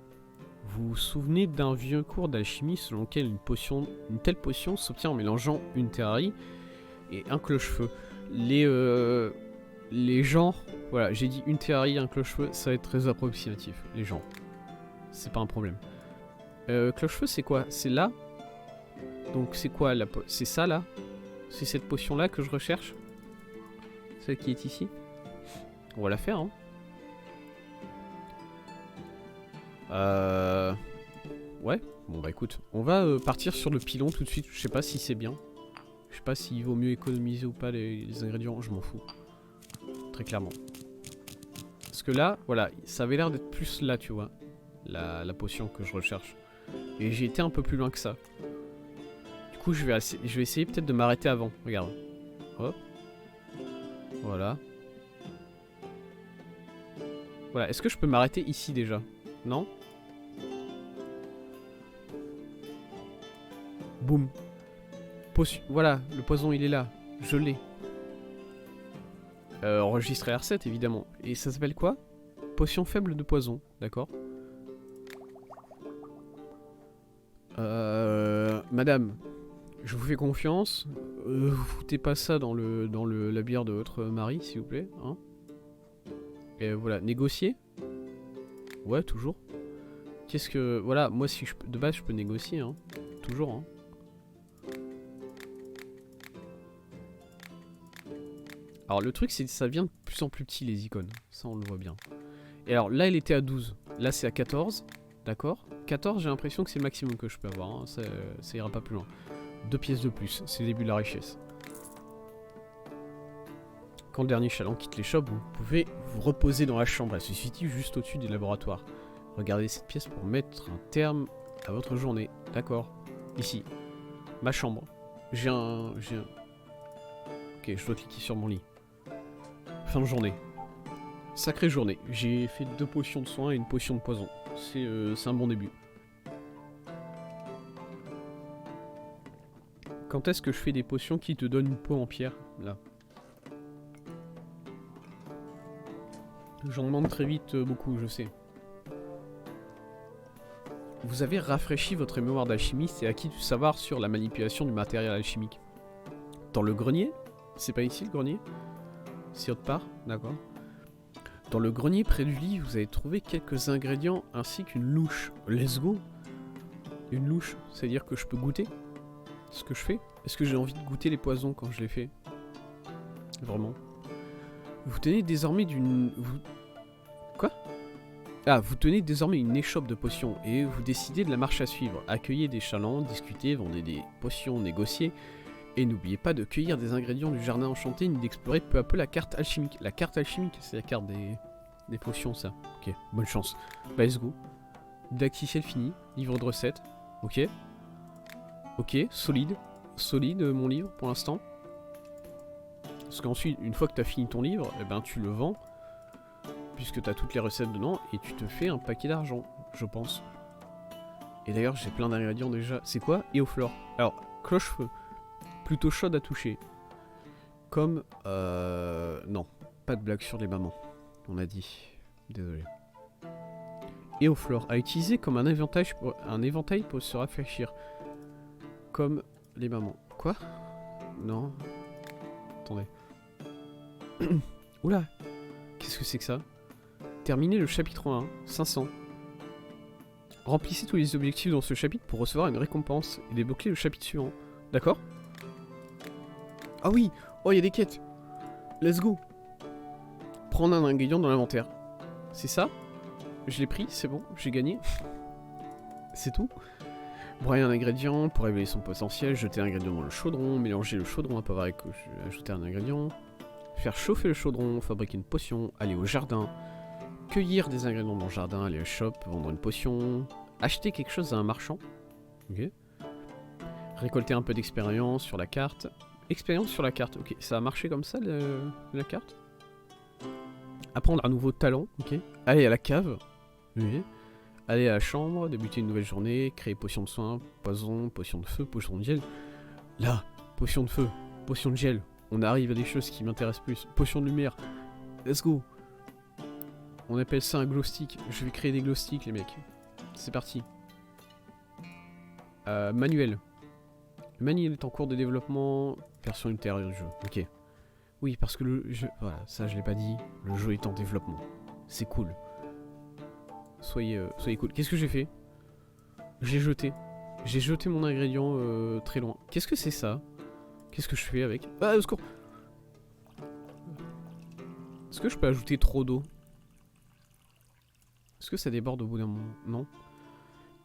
vous vous souvenez d'un vieux cours d'alchimie selon lequel une telle potion s'obtient en mélangeant une terraille et un cloche-feu. Les genres, voilà, j'ai dit une terraille, un cloche-feu, ça va être très approximatif, les genres. C'est pas un problème. Cloche-feu, c'est quoi? C'est là? Donc c'est quoi? C'est ça là? C'est cette potion là que je recherche? Celle qui est ici? On va la faire, hein. Ouais, bon bah écoute, on va partir sur le pilon tout de suite. Je sais pas si c'est bien. Je sais pas s'il vaut mieux économiser ou pas les ingrédients, je m'en fous. Très clairement. Parce que là, voilà, ça avait l'air d'être plus là, tu vois. La potion que je recherche. Et j'ai été un peu plus loin que ça. Du coup, je vais essayer peut-être de m'arrêter avant. Regarde. Hop. Voilà. Voilà, est-ce que je peux m'arrêter ici déjà? Non? Boum. Potion... Voilà, le poison il est là. Je l'ai. Enregistrer R7 évidemment. Et ça s'appelle quoi? Potion faible de poison, d'accord. Madame, je vous fais confiance. Vous foutez pas ça dans la bière de votre mari, s'il vous plaît. Hein, et voilà, négocier. Ouais, toujours. Qu'est-ce que... Voilà, moi si je... de base je peux négocier, hein. Toujours, hein. Alors le truc c'est que ça devient de plus en plus petit les icônes. Ça on le voit bien. Et alors là elle était à 12. Là c'est à 14. D'accord. 14 j'ai l'impression que c'est le maximum que je peux avoir. Hein. Ça ira pas plus loin. 2 pièces de plus. C'est le début de la richesse. Quand le dernier chaland quitte les shops, vous pouvez vous reposer dans la chambre. Elle se situe juste au-dessus des laboratoires. Regardez cette pièce pour mettre un terme à votre journée. D'accord. Ici. Ma chambre. J'ai un... Ok, je dois cliquer sur mon lit. Fin de journée. Sacrée journée. J'ai fait 2 potions de soin et une potion de poison. C'est un bon début. Quand est-ce que je fais des potions qui te donnent une peau en pierre? Là. J'en demande très vite beaucoup, je sais. Vous avez rafraîchi votre mémoire d'alchimiste et acquis du savoir sur la manipulation du matériel alchimique. Dans le grenier? C'est pas ici le grenier? C'est autre part? D'accord. Dans le grenier près du lit, vous avez trouvé quelques ingrédients ainsi qu'une louche. Let's go! Une louche, c'est-à-dire que je peux goûter ce que je fais? Est-ce que j'ai envie de goûter les poisons quand je les fais? Vraiment. Vous tenez désormais d'une... Quoi? Ah, vous tenez désormais une échoppe de potions et vous décidez de la marche à suivre. Accueillez des chalands, discutez, vendez des potions, négociez. Et n'oubliez pas de cueillir des ingrédients du jardin enchanté ni d'explorer peu à peu la carte alchimique. La carte alchimique, c'est la carte des potions, ça. Ok, bonne chance. Bah, let's go. Didacticiel fini. Livre de recettes. Ok. Ok, solide. Solide, mon livre, pour l'instant. Parce qu'ensuite, une fois que tu as fini ton livre, eh ben, tu le vends. Puisque tu as toutes les recettes dedans. Et tu te fais un paquet d'argent, je pense. Et d'ailleurs, j'ai plein d'ingrédients déjà. C'est quoi? Éoflore. Alors, cloche-feu. Plutôt chaude à toucher. Comme... non, pas de blague sur les mamans. On a dit. Désolé. Éoflore, à utiliser comme un éventail pour se rafraîchir. Comme les mamans. Quoi? Non. Attendez. Oula. Qu'est-ce que c'est que ça? Terminez le chapitre 1, 500. Remplissez tous les objectifs dans ce chapitre pour recevoir une récompense et débloquer le chapitre suivant. D'accord? Ah oui! Oh, il y a des quêtes! Let's go! Prendre un ingrédient dans l'inventaire. C'est ça? Je l'ai pris, c'est bon, j'ai gagné. C'est tout. Broyer un ingrédient pour révéler son potentiel, jeter un ingrédient dans le chaudron, mélanger le chaudron à peu avec ajouter un ingrédient, faire chauffer le chaudron, fabriquer une potion, aller au jardin, cueillir des ingrédients dans le jardin, aller au shop, vendre une potion, acheter quelque chose à un marchand. Ok. Récolter un peu d'expérience sur la carte. Expérience sur la carte, ok. Ça a marché comme ça, la carte? Apprendre un nouveau talent, ok. Aller à la cave, ok. Aller à la chambre, débuter une nouvelle journée, créer potion de soin, poison, potion de feu, potion de gel. Là, potion de feu, potion de gel. On arrive à des choses qui m'intéressent plus. Potion de lumière, let's go. On appelle ça un glow stick. Je vais créer des glow sticks, les mecs. C'est parti. Manuel. Le manuel est en cours de développement. Version ultérieure du jeu. Ok. Oui, parce que le jeu... Voilà, ça je l'ai pas dit. Le jeu est en développement. C'est cool. Soyez cool. Qu'est-ce que j'ai fait? J'ai jeté. J'ai jeté mon ingrédient très loin. Qu'est-ce que c'est ça? Qu'est-ce que je fais avec? Ah, au secours! Est-ce que je peux ajouter trop d'eau? Est-ce que ça déborde au bout d'un moment? Non.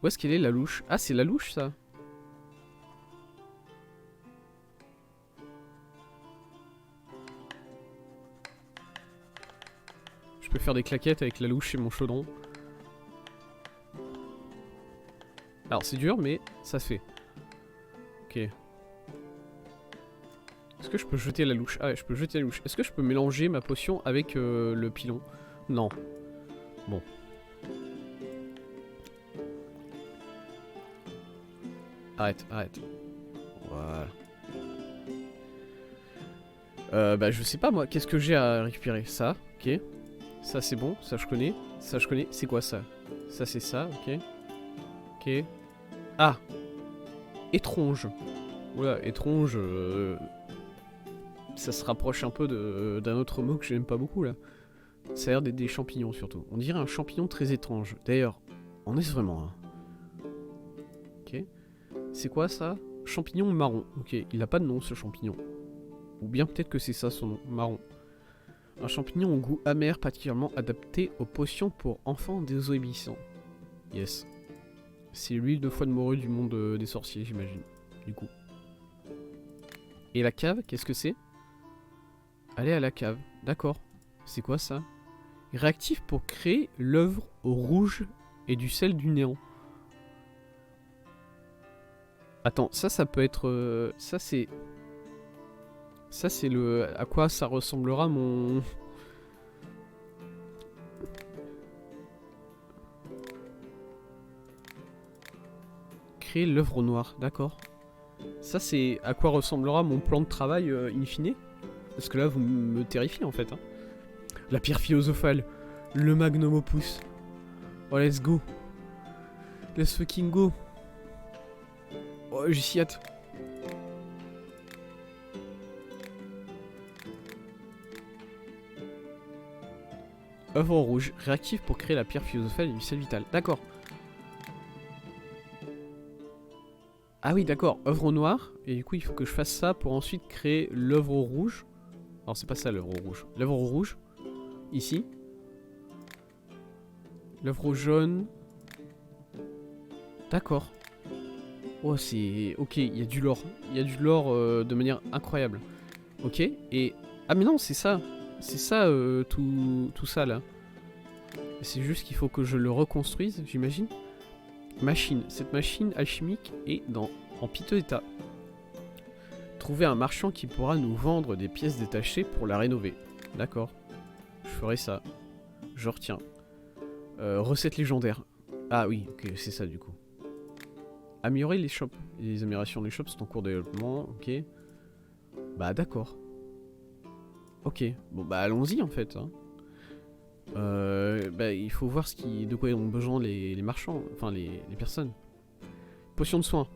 Où est-ce qu'elle est la louche? Ah, c'est la louche ça? Je peux faire des claquettes avec la louche et mon chaudron. Alors c'est dur mais ça se fait. Ok. Est-ce que je peux jeter la louche? Ah ouais, je peux jeter la louche. Est-ce que je peux mélanger ma potion avec le pilon? Non. Bon. Arrête, arrête. Voilà. Bah je sais pas moi, qu'est-ce que j'ai à récupérer? Ça, ok. Ça c'est bon, ça je connais. Ça je connais, c'est quoi ça? Ça c'est ça, ok. Ok. Ah! Étronge. Oula, étronge... ça se rapproche un peu d'un autre mot que j'aime pas beaucoup là. Ça a l'air d'être des champignons surtout. On dirait un champignon très étrange. D'ailleurs, en est-ce vraiment un? Ok. C'est quoi ça? Champignon marron. Ok, il a pas de nom ce champignon. Ou bien peut-être que c'est ça son nom, marron. Un champignon au goût amer particulièrement adapté aux potions pour enfants désobéissants. Yes. C'est l'huile de foie de morue du monde des sorciers, j'imagine. Du coup. Et la cave, qu'est-ce que c'est? Aller à la cave. D'accord. C'est quoi ça? Réactif pour créer l'œuvre au rouge et du sel du néant. Attends, ça peut être... ça c'est le... À quoi ça ressemblera mon... Créer l'œuvre au noir, d'accord. Ça c'est à quoi ressemblera mon plan de travail in fine. Parce que là vous me terrifiez en fait. Hein. La pierre philosophale. Le magnum opus. Oh let's go. Let's fucking go. Oh j'y suis hâte. Œuvre en rouge, réactif pour créer la pierre philosophale et du sel vital. D'accord. Ah oui, d'accord. Œuvre au noir. Et du coup, il faut que je fasse ça pour ensuite créer l'œuvre au rouge. Alors, c'est pas ça l'œuvre au rouge. L'œuvre au rouge. Ici. L'œuvre au jaune. D'accord. Oh, c'est... Ok, il y a du lore. Il y a du lore de manière incroyable. Ok, et... Ah mais non, c'est ça. C'est ça, tout ça, là. C'est juste qu'il faut que je le reconstruise, j'imagine. Machine. Cette machine alchimique est en piteux état. Trouver un marchand qui pourra nous vendre des pièces détachées pour la rénover. D'accord. Je ferai ça. Je retiens. Recette légendaire. Ah oui, ok, c'est ça du coup. Améliorer les shops. Les améliorations des shops sont en cours de développement, ok. Bah d'accord. Ok, bon bah allons-y en fait. Hein. Bah il faut voir de quoi ont besoin les marchands, enfin les personnes. Potion de soin.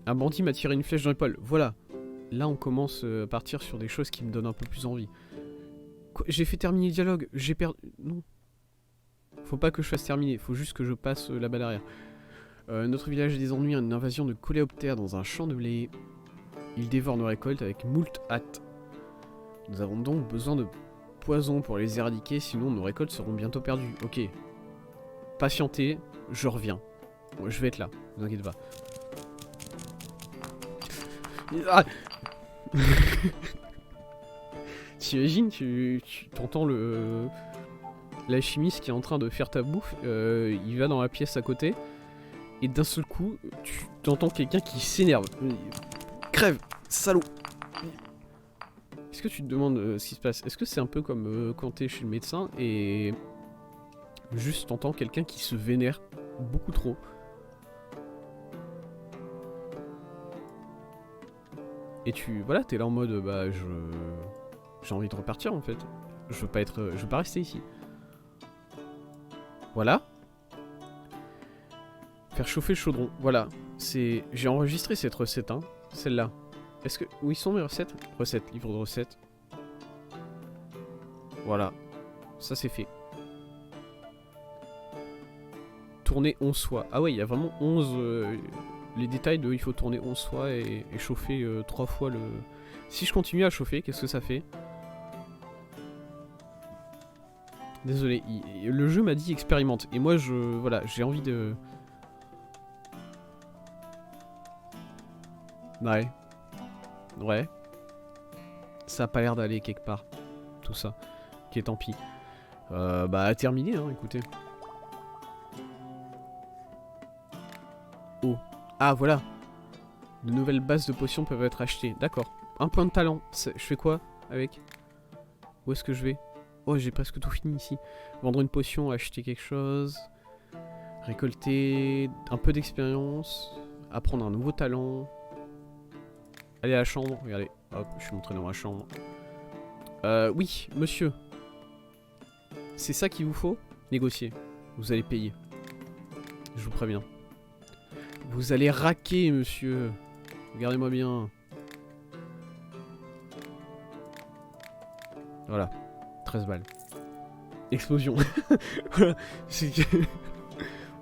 Un bandit m'a tiré une flèche dans l'épaule, voilà. Là on commence à partir sur des choses qui me donnent un peu plus envie. J'ai fait terminer le dialogue, j'ai perdu... Non. Faut pas que je fasse terminer, faut juste que je passe là-bas derrière. Notre village a des ennuis, une invasion de coléoptères dans un champ de blé. Ils dévorent nos récoltes avec moult hâte. Nous avons donc besoin de poison pour les éradiquer, sinon nos récoltes seront bientôt perdues. Ok. Patientez, je reviens. Bon, je vais être là, ne vous inquiétez pas. Ah T'imagines, tu t'entends l'alchimiste qui est en train de faire ta bouffe, il va dans la pièce à côté, et d'un seul coup, tu t'entends quelqu'un qui s'énerve. Crève, salaud. Est-ce que tu te demandes ce qui se passe? Est-ce que c'est un peu comme quand t'es chez le médecin et juste t'entends quelqu'un qui se vénère beaucoup trop? Et voilà, t'es là en mode bah j'ai envie de repartir en fait. Je veux pas rester ici. Voilà. Faire chauffer le chaudron. Voilà. J'ai enregistré cette recette, hein. Celle-là. Est-ce que... Où ils sont mes recettes? Recettes, livre de recettes. Voilà. Ça c'est fait. Tourner 11 fois. Ah ouais, il y a vraiment 11... les détails de il faut tourner 11 fois et chauffer 3 fois le... Si je continue à chauffer, qu'est-ce que ça fait? Désolé, le jeu m'a dit expérimente. Et moi, voilà, j'ai envie de... Ouais. Ouais. Ça a pas l'air d'aller quelque part. Tout ça. Ok, tant pis. Bah, terminé, hein, écoutez. Oh. Ah, voilà. De nouvelles bases de potions peuvent être achetées. D'accord. Un point de talent. Je fais quoi avec? Où est-ce que je vais? Oh, j'ai presque tout fini ici. Vendre une potion, acheter quelque chose. Récolter un peu d'expérience. Apprendre un nouveau talent. Aller à la chambre. Regardez. Hop, je suis montré dans ma chambre. Oui, monsieur. C'est ça qu'il vous faut? Négocier. Vous allez payer. Je vous préviens. Vous allez raquer, monsieur. Regardez-moi bien. Voilà. 13 balles. Explosion. Voilà.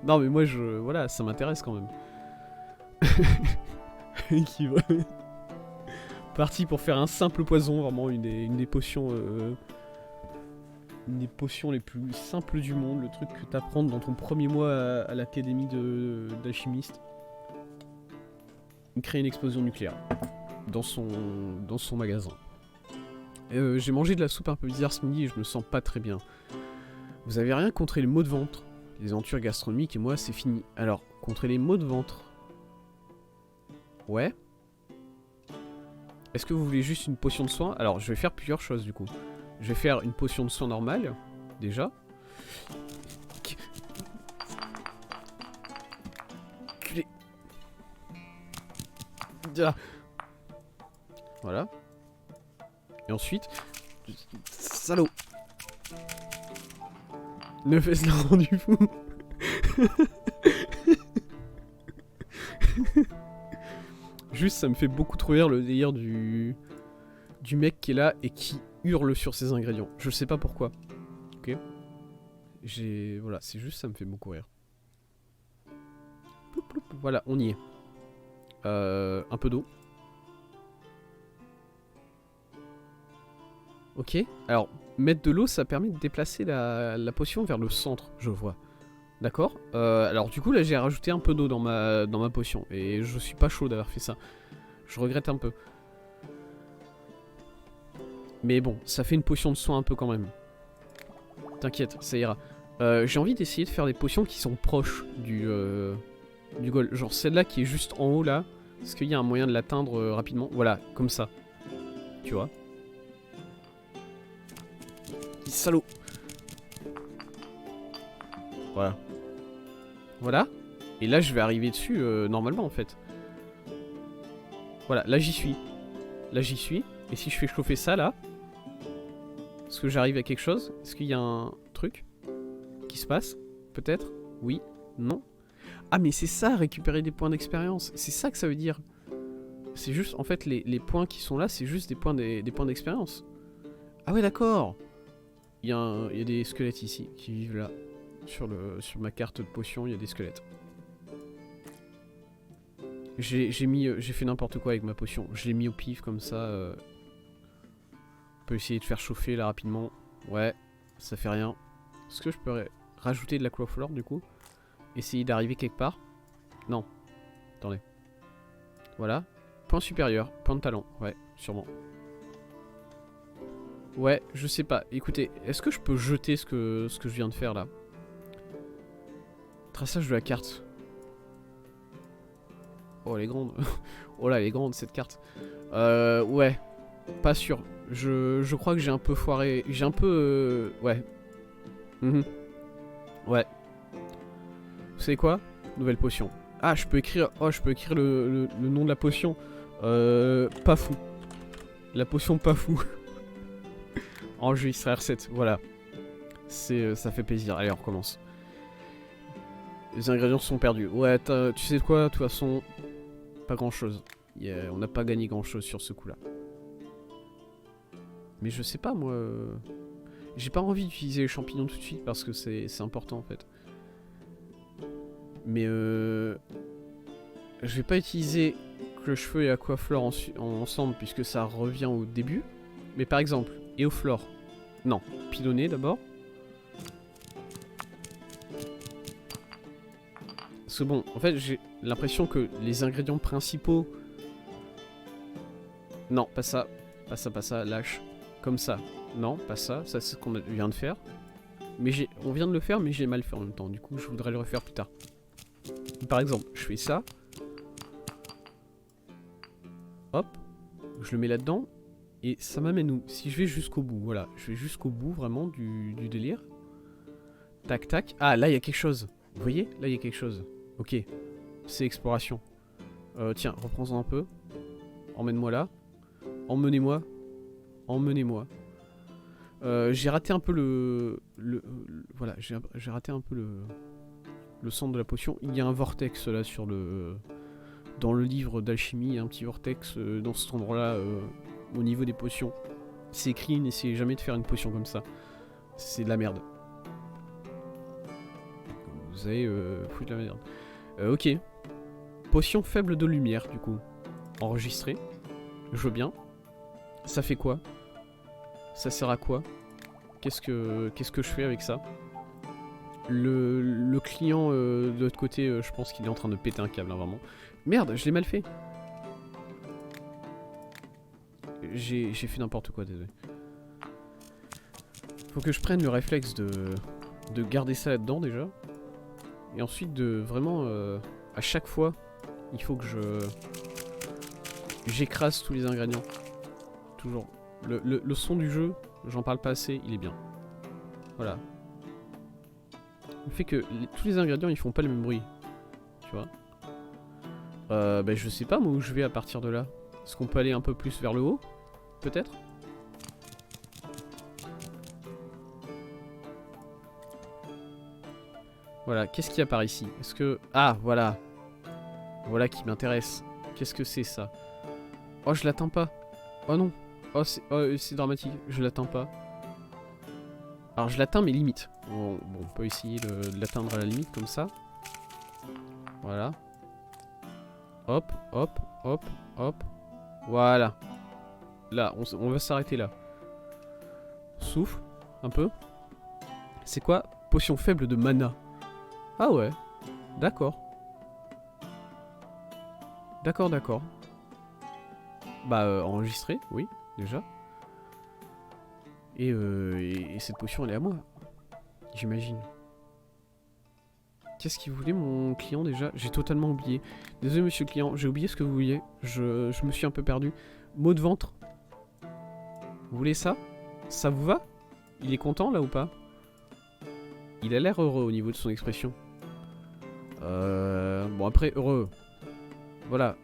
Non mais moi je... Voilà, ça m'intéresse quand même. Qui va... Parti pour faire un simple poison, vraiment une des potions... Une des potions les plus simples du monde, le truc que t'apprends dans ton premier mois à l'académie d'alchimiste. Créer une explosion nucléaire dans son magasin. J'ai mangé de la soupe un peu bizarre ce midi et je me sens pas très bien. Vous avez rien contre les maux de ventre? Les aventures gastronomiques et moi c'est fini. Alors, contre les maux de ventre... Ouais. Est-ce que vous voulez juste une potion de soin? Alors, je vais faire plusieurs choses du coup. Je vais faire une potion de soin normale, déjà. Voilà. Et ensuite... Salaud. Ne fais cela rendu fou. Juste, ça me fait beaucoup trop rire le délire du mec qui est là et qui hurle sur ses ingrédients. Je sais pas pourquoi. Ok. Voilà, c'est juste, ça me fait beaucoup rire. Ploup, ploup, voilà, on y est. Un peu d'eau. Ok. Alors, mettre de l'eau, ça permet de déplacer la potion vers le centre, je vois. D'accord. Alors du coup, là, j'ai rajouté un peu d'eau dans ma potion. Et je suis pas chaud d'avoir fait ça. Je regrette un peu. Mais bon, ça fait une potion de soin un peu quand même. T'inquiète, ça ira. J'ai envie d'essayer de faire des potions qui sont proches du goal. Genre celle-là qui est juste en haut là. Est-ce qu'il y a un moyen de l'atteindre rapidement? Voilà, comme ça. Tu vois? Salaud. Voilà. Voilà. Et là, je vais arriver dessus normalement en fait. Voilà, là j'y suis. Là j'y suis. Et si je fais chauffer ça là... Est-ce que j'arrive à quelque chose? Est-ce qu'il y a un truc qui se passe? Peut-être? Oui? Non? Ah mais c'est ça, récupérer des points d'expérience. C'est ça que ça veut dire. C'est juste, en fait, les points qui sont là, c'est juste des points d'expérience. Ah ouais, d'accord. Il y a des squelettes ici qui vivent là. Sur ma carte de potion, il y a des squelettes. J'ai fait n'importe quoi avec ma potion. Je l'ai mis au pif comme ça. On peut essayer de faire chauffer là rapidement. Ouais, ça fait rien. Est-ce que je peux rajouter de l'aquaflore du coup? Essayer d'arriver quelque part? Non. Attendez. Voilà. Point supérieur. Point de talent. Ouais, sûrement. Ouais, je sais pas. Écoutez, est-ce que je peux jeter ce que je viens de faire là? Traçage de la carte. Oh, elle est grande. Oh là, elle est grande cette carte. Ouais. Pas sûr. Je crois que j'ai un peu foiré. J'ai un peu... Ouais. Ouais. Vous savez quoi? Nouvelle potion. Ah, je peux écrire... Oh, je peux écrire le nom de la potion. Pas fou. La potion pas fou. Oh, je vais extraire 7. Voilà. Ça fait plaisir. Allez, on recommence. Les ingrédients sont perdus. Ouais, tu sais quoi? De toute façon, pas grand-chose. On n'a pas gagné grand-chose sur ce coup-là. Mais je sais pas, moi... J'ai pas envie d'utiliser les champignons tout de suite parce que c'est important, en fait. Mais je vais pas utiliser Clochefeu et Aquaflore ensemble puisque ça revient au début. Mais par exemple, Éoflore. Non, Pilonné d'abord. Parce que bon, en fait, j'ai l'impression que les ingrédients principaux... Non, pas ça. Pas ça, lâche. Comme ça. Non, pas ça. Ça, c'est ce qu'on vient de faire. Mais on vient de le faire, mais j'ai mal fait en même temps. Du coup, je voudrais le refaire plus tard. Par exemple, je fais ça. Hop. Je le mets là-dedans. Et ça m'amène où? Si je vais jusqu'au bout, voilà. Je vais jusqu'au bout, vraiment, du délire. Tac, tac. Ah, là, il y a quelque chose. Vous voyez? Là, il y a quelque chose. Ok. C'est exploration. Tiens, reprends-en un peu. Emmène-moi là. Emmenez-moi. Emmenez-moi. J'ai raté un peu voilà, j'ai raté un peu le centre de la potion. Il y a un vortex là sur le... Dans le livre d'alchimie, il y a un petit vortex dans cet endroit-là, au niveau des potions. C'est écrit, n'essayez jamais de faire une potion comme ça. C'est de la merde. Vous avez foutu de la merde. Ok. Potion faible de lumière, du coup. Enregistré. Je veux bien. Ça fait quoi? Ça sert à quoi? Qu'est-ce que je fais avec ça? Le client de l'autre côté, je pense qu'il est en train de péter un câble, hein, vraiment. Merde, je l'ai mal fait. J'ai fait n'importe quoi, désolé. Faut que je prenne le réflexe de garder ça là-dedans déjà. Et ensuite de vraiment... à chaque fois, il faut que j'écrase tous les ingrédients. Toujours. Le son du jeu, j'en parle pas assez, il est bien. Voilà. Le fait que tous les ingrédients, ils font pas le même bruit. Tu vois. Bah je sais pas moi où je vais à partir de là. Est-ce qu'on peut aller un peu plus vers le haut? Peut-être? Voilà, qu'est-ce qu'il y a par ici? Est-ce que... Ah, voilà. Voilà qui m'intéresse. Qu'est-ce que c'est ça? Oh, je l'atteins pas. Oh non. Oh, c'est dramatique. Je l'atteins pas. Alors, je l'atteins, mais limite. Bon, on peut essayer de l'atteindre à la limite, comme ça. Voilà. Hop, hop, hop, hop. Voilà. Là, on va s'arrêter là. Souffle, un peu. C'est quoi? Potion faible de mana. Ah ouais. D'accord. D'accord, d'accord. Bah, enregistré, oui, déjà. Et cette potion, elle est à moi. J'imagine. Qu'est-ce qu'il voulait, mon client, déjà? J'ai totalement oublié. Désolé, monsieur le client, j'ai oublié ce que vous vouliez. Je me suis un peu perdu. Mot de ventre. Vous voulez ça? Ça vous va? Il est content, là, ou pas? Il a l'air heureux au niveau de son expression. Bon, après, heureux. Voilà.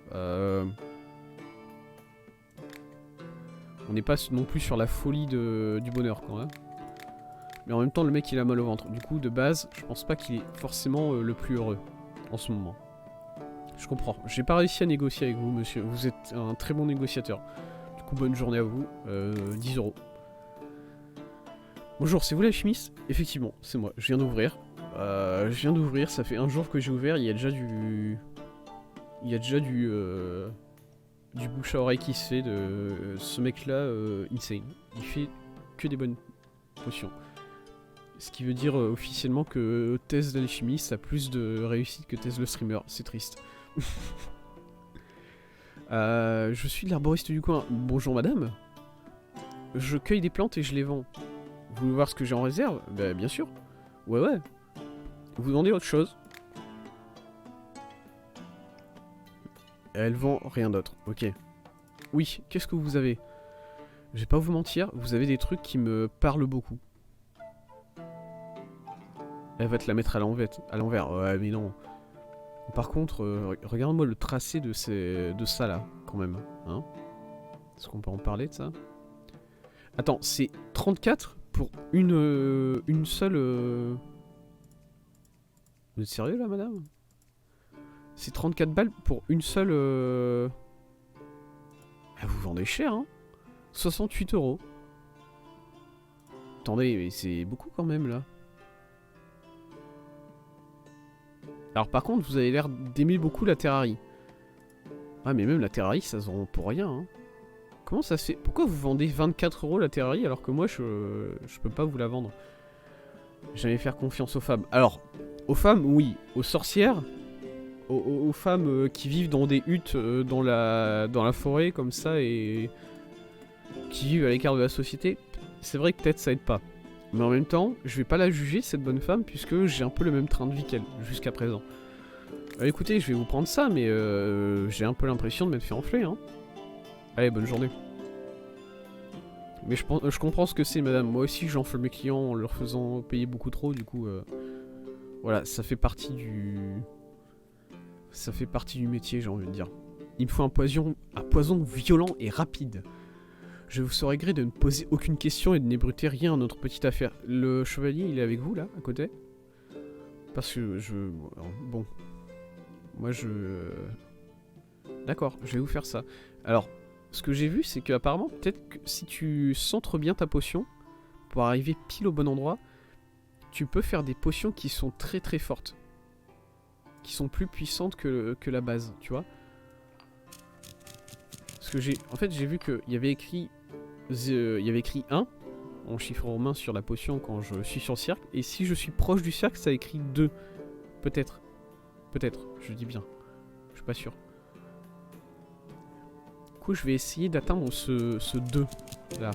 On n'est pas non plus sur la folie du bonheur, quand même. Mais en même temps, le mec, il a mal au ventre. Du coup, de base, je pense pas qu'il est forcément le plus heureux en ce moment. Je comprends. J'ai pas réussi à négocier avec vous, monsieur. Vous êtes un très bon négociateur. Du coup, bonne journée à vous. 10 €. Bonjour, c'est vous l'alchimiste? Effectivement, c'est moi. Je viens d'ouvrir. Ça fait un jour que j'ai ouvert. Il y a déjà du... du bouche à oreille qui se fait de ce mec-là, insane. Il fait que des bonnes potions. Ce qui veut dire officiellement que Thèse l'alchimiste a plus de réussite que Thèse le streamer. C'est triste. Je suis l'herboriste du coin. Bonjour madame. Je cueille des plantes et je les vends. Vous voulez voir ce que j'ai en réserve? Bah bien sûr. Ouais ouais. Vous demandez autre chose? Elle vend rien d'autre. Ok. Oui, qu'est-ce que vous avez? Je vais pas vous mentir, vous avez des trucs qui me parlent beaucoup. Elle va te la mettre à l'envers. Ouais, mais non. Par contre, regarde-moi le tracé de ça là, quand même. Hein? Est-ce qu'on peut en parler de ça? Attends, c'est 34 pour une seule... Vous êtes sérieux là, madame? C'est 34 balles pour une seule... Ah, vous vendez cher, hein? 68 €. Attendez, mais c'est beaucoup quand même, là. Alors par contre, vous avez l'air d'aimer beaucoup la terrarie. Ah, mais même la terrarie, ça se vend pour rien, hein. Comment ça se fait? Pourquoi vous vendez 24 € la terrarie alors que moi, je peux pas vous la vendre? Jamais faire confiance aux femmes. Alors, aux femmes, oui. Aux sorcières... Aux femmes qui vivent dans des huttes dans la forêt comme ça et qui vivent à l'écart de la société, c'est vrai que peut-être ça aide pas. Mais en même temps, je vais pas la juger cette bonne femme puisque j'ai un peu le même train de vie qu'elle jusqu'à présent. Écoutez, je vais vous prendre ça, mais j'ai un peu l'impression de m'être fait enfler, hein. Allez, bonne journée. Mais je comprends ce que c'est, madame. Moi aussi, j'enfle mes clients en leur faisant payer beaucoup trop, du coup... voilà, ça fait partie du... Ça fait partie du métier, j'ai envie de dire. Il me faut un poison violent et rapide. Je vous saurais gré de ne poser aucune question et de n'ébruter rien à notre petite affaire. Le chevalier, il est avec vous, là, à côté? Parce que je... Bon. Moi, je... D'accord, je vais vous faire ça. Alors, ce que j'ai vu, c'est qu'apparemment, peut-être que si tu centres bien ta potion, pour arriver pile au bon endroit, tu peux faire des potions qui sont très très fortes. Qui sont plus puissantes que la base, tu vois. Parce que j'ai... En fait, j'ai vu qu'il y avait écrit... Il y avait écrit 1 en chiffre romain sur la potion quand je suis sur le cercle. Et si je suis proche du cercle, ça écrit 2. Peut-être. Peut-être, je dis bien. Je suis pas sûr. Du coup, je vais essayer d'atteindre ce 2 là.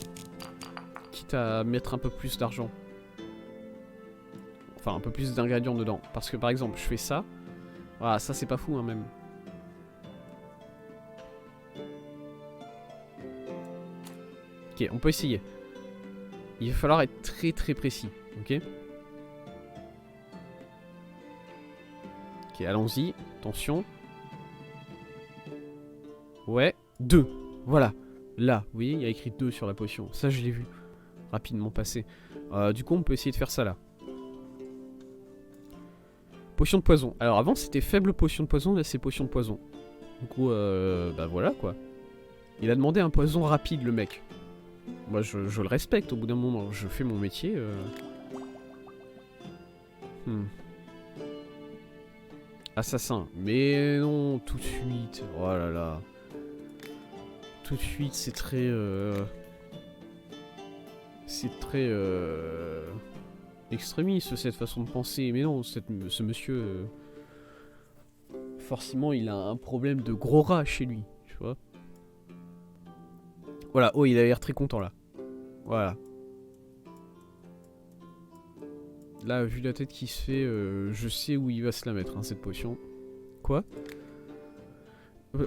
Quitte à mettre un peu plus d'argent. Enfin, un peu plus d'ingrédients dedans. Parce que par exemple, je fais ça. Voilà, ça c'est pas fou hein, même. Ok, on peut essayer. Il va falloir être très très précis, ok? Ok, allons-y. Attention. Ouais, 2. Voilà. Là, vous voyez, il y a écrit 2 sur la potion. Ça, je l'ai vu. Rapidement passé. Du coup, on peut essayer de faire ça là. Potion de poison. Alors avant, c'était faible potion de poison, là c'est potion de poison. Du coup, bah voilà quoi. Il a demandé un poison rapide, le mec. Moi, je le respecte au bout d'un moment. Je fais mon métier. Assassin. Mais non, tout de suite. Oh là là. Tout de suite, c'est très... C'est très... extrémiste, cette façon de penser. Mais non, ce monsieur... forcément, il a un problème de gros rat chez lui. Tu vois. Voilà. Oh, il a l'air très content, là. Voilà. Là, vu la tête qui se fait, je sais où il va se la mettre, hein, cette potion. Quoi?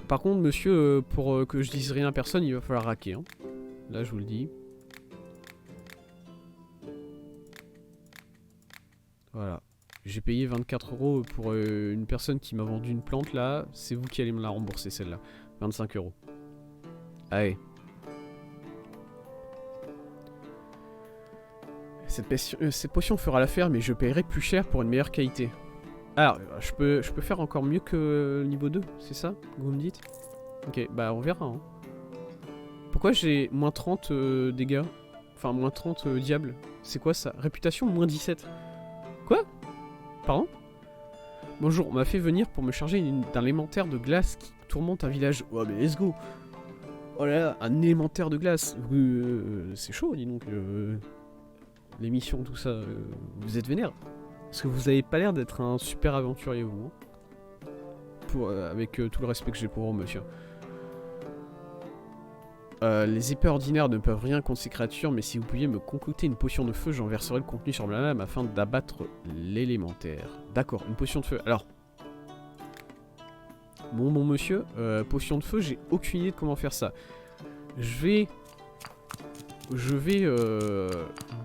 Par contre, monsieur, pour que je dise rien à personne, il va falloir raquer. Hein. Là, je vous le dis. Voilà. J'ai payé 24 € pour une personne qui m'a vendu une plante, là. C'est vous qui allez me la rembourser, celle-là. 25 €. Allez. Cette potion fera l'affaire, mais je paierai plus cher pour une meilleure qualité. Alors, je peux faire encore mieux que niveau 2, c'est ça que vous me dites? Ok, bah on verra. Hein. Pourquoi j'ai moins 30 dégâts? Enfin, moins 30 diables. C'est quoi ça? Réputation, moins 17. Quoi? Pardon? Bonjour, on m'a fait venir pour me charger d'un élémentaire de glace qui tourmente un village. Oh, mais let's go! Oh là là, un élémentaire de glace. C'est chaud, dis donc. L'émission, tout ça. Vous êtes vénère? Parce que vous avez pas l'air d'être un super aventurier, vous. Hein. Avec tout le respect que j'ai pour vous, monsieur. Les épées ordinaires ne peuvent rien contre ces créatures, mais si vous pouviez me concocter une potion de feu, j'en verserai le contenu sur ma lame afin d'abattre l'élémentaire. D'accord, une potion de feu. Alors. Bon monsieur, potion de feu, j'ai aucune idée de comment faire ça. Je vais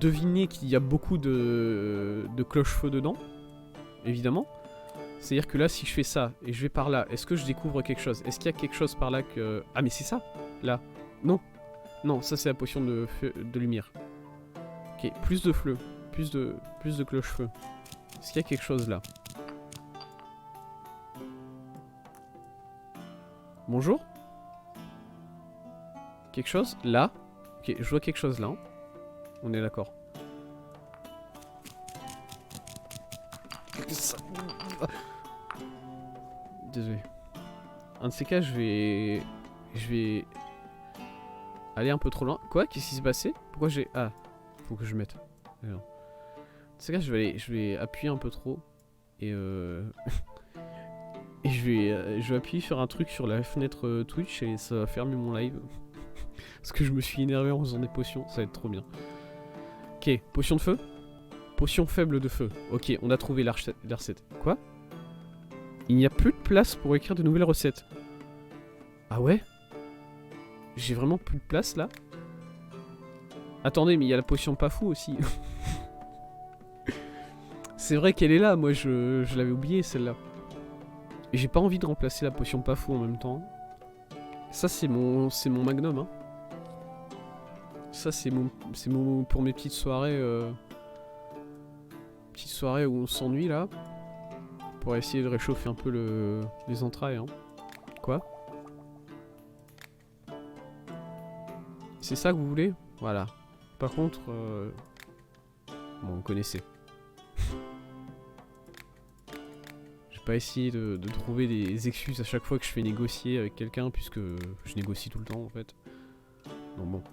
deviner qu'il y a beaucoup de cloche-feu dedans, évidemment. C'est-à-dire que là, si je fais ça, et je vais par là, est-ce que je découvre quelque chose? Est-ce qu'il y a quelque chose par là que... Ah, mais c'est ça, là. Non. Non, ça c'est la potion de lumière. Ok, plus de feu. Plus de cloche-feu. Est-ce qu'il y a quelque chose là? Bonjour? Quelque chose? Là? Ok, je vois quelque chose là. Hein. On est d'accord. Désolé. Un de ces cas, je vais aller un peu trop loin. Quoi? Qu'est-ce qui s'est passé? Pourquoi j'ai... Ah, faut que je mette. Alors. Dans ces cas, je vais appuyer un peu trop. Et et je vais appuyer sur un truc sur la fenêtre Twitch et ça va fermer mon live. Parce que je me suis énervé en faisant des potions, ça va être trop bien. Ok, potion de feu. Potion faible de feu. Ok, on a trouvé la recette. Quoi? Il n'y a plus de place pour écrire de nouvelles recettes. Ah ouais? J'ai vraiment plus de place là? Attendez, mais il y a la potion pas fou aussi. C'est vrai qu'elle est là, moi je l'avais oublié celle-là. Et j'ai pas envie de remplacer la potion pas fou en même temps. Ça c'est mon magnum hein. Ça c'est mon pour mes petites soirées où on s'ennuie là. Pour essayer de réchauffer un peu les entrailles hein. Quoi? C'est ça que vous voulez? Voilà. Par contre bon vous connaissez. Je vais pas essayer de trouver des excuses à chaque fois que je fais négocier avec quelqu'un puisque je négocie tout le temps en fait. Donc bon.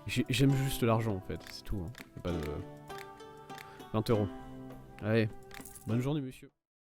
J'aime juste l'argent en fait, c'est tout. Hein. Pas de... 20 €. Allez, bonne journée monsieur.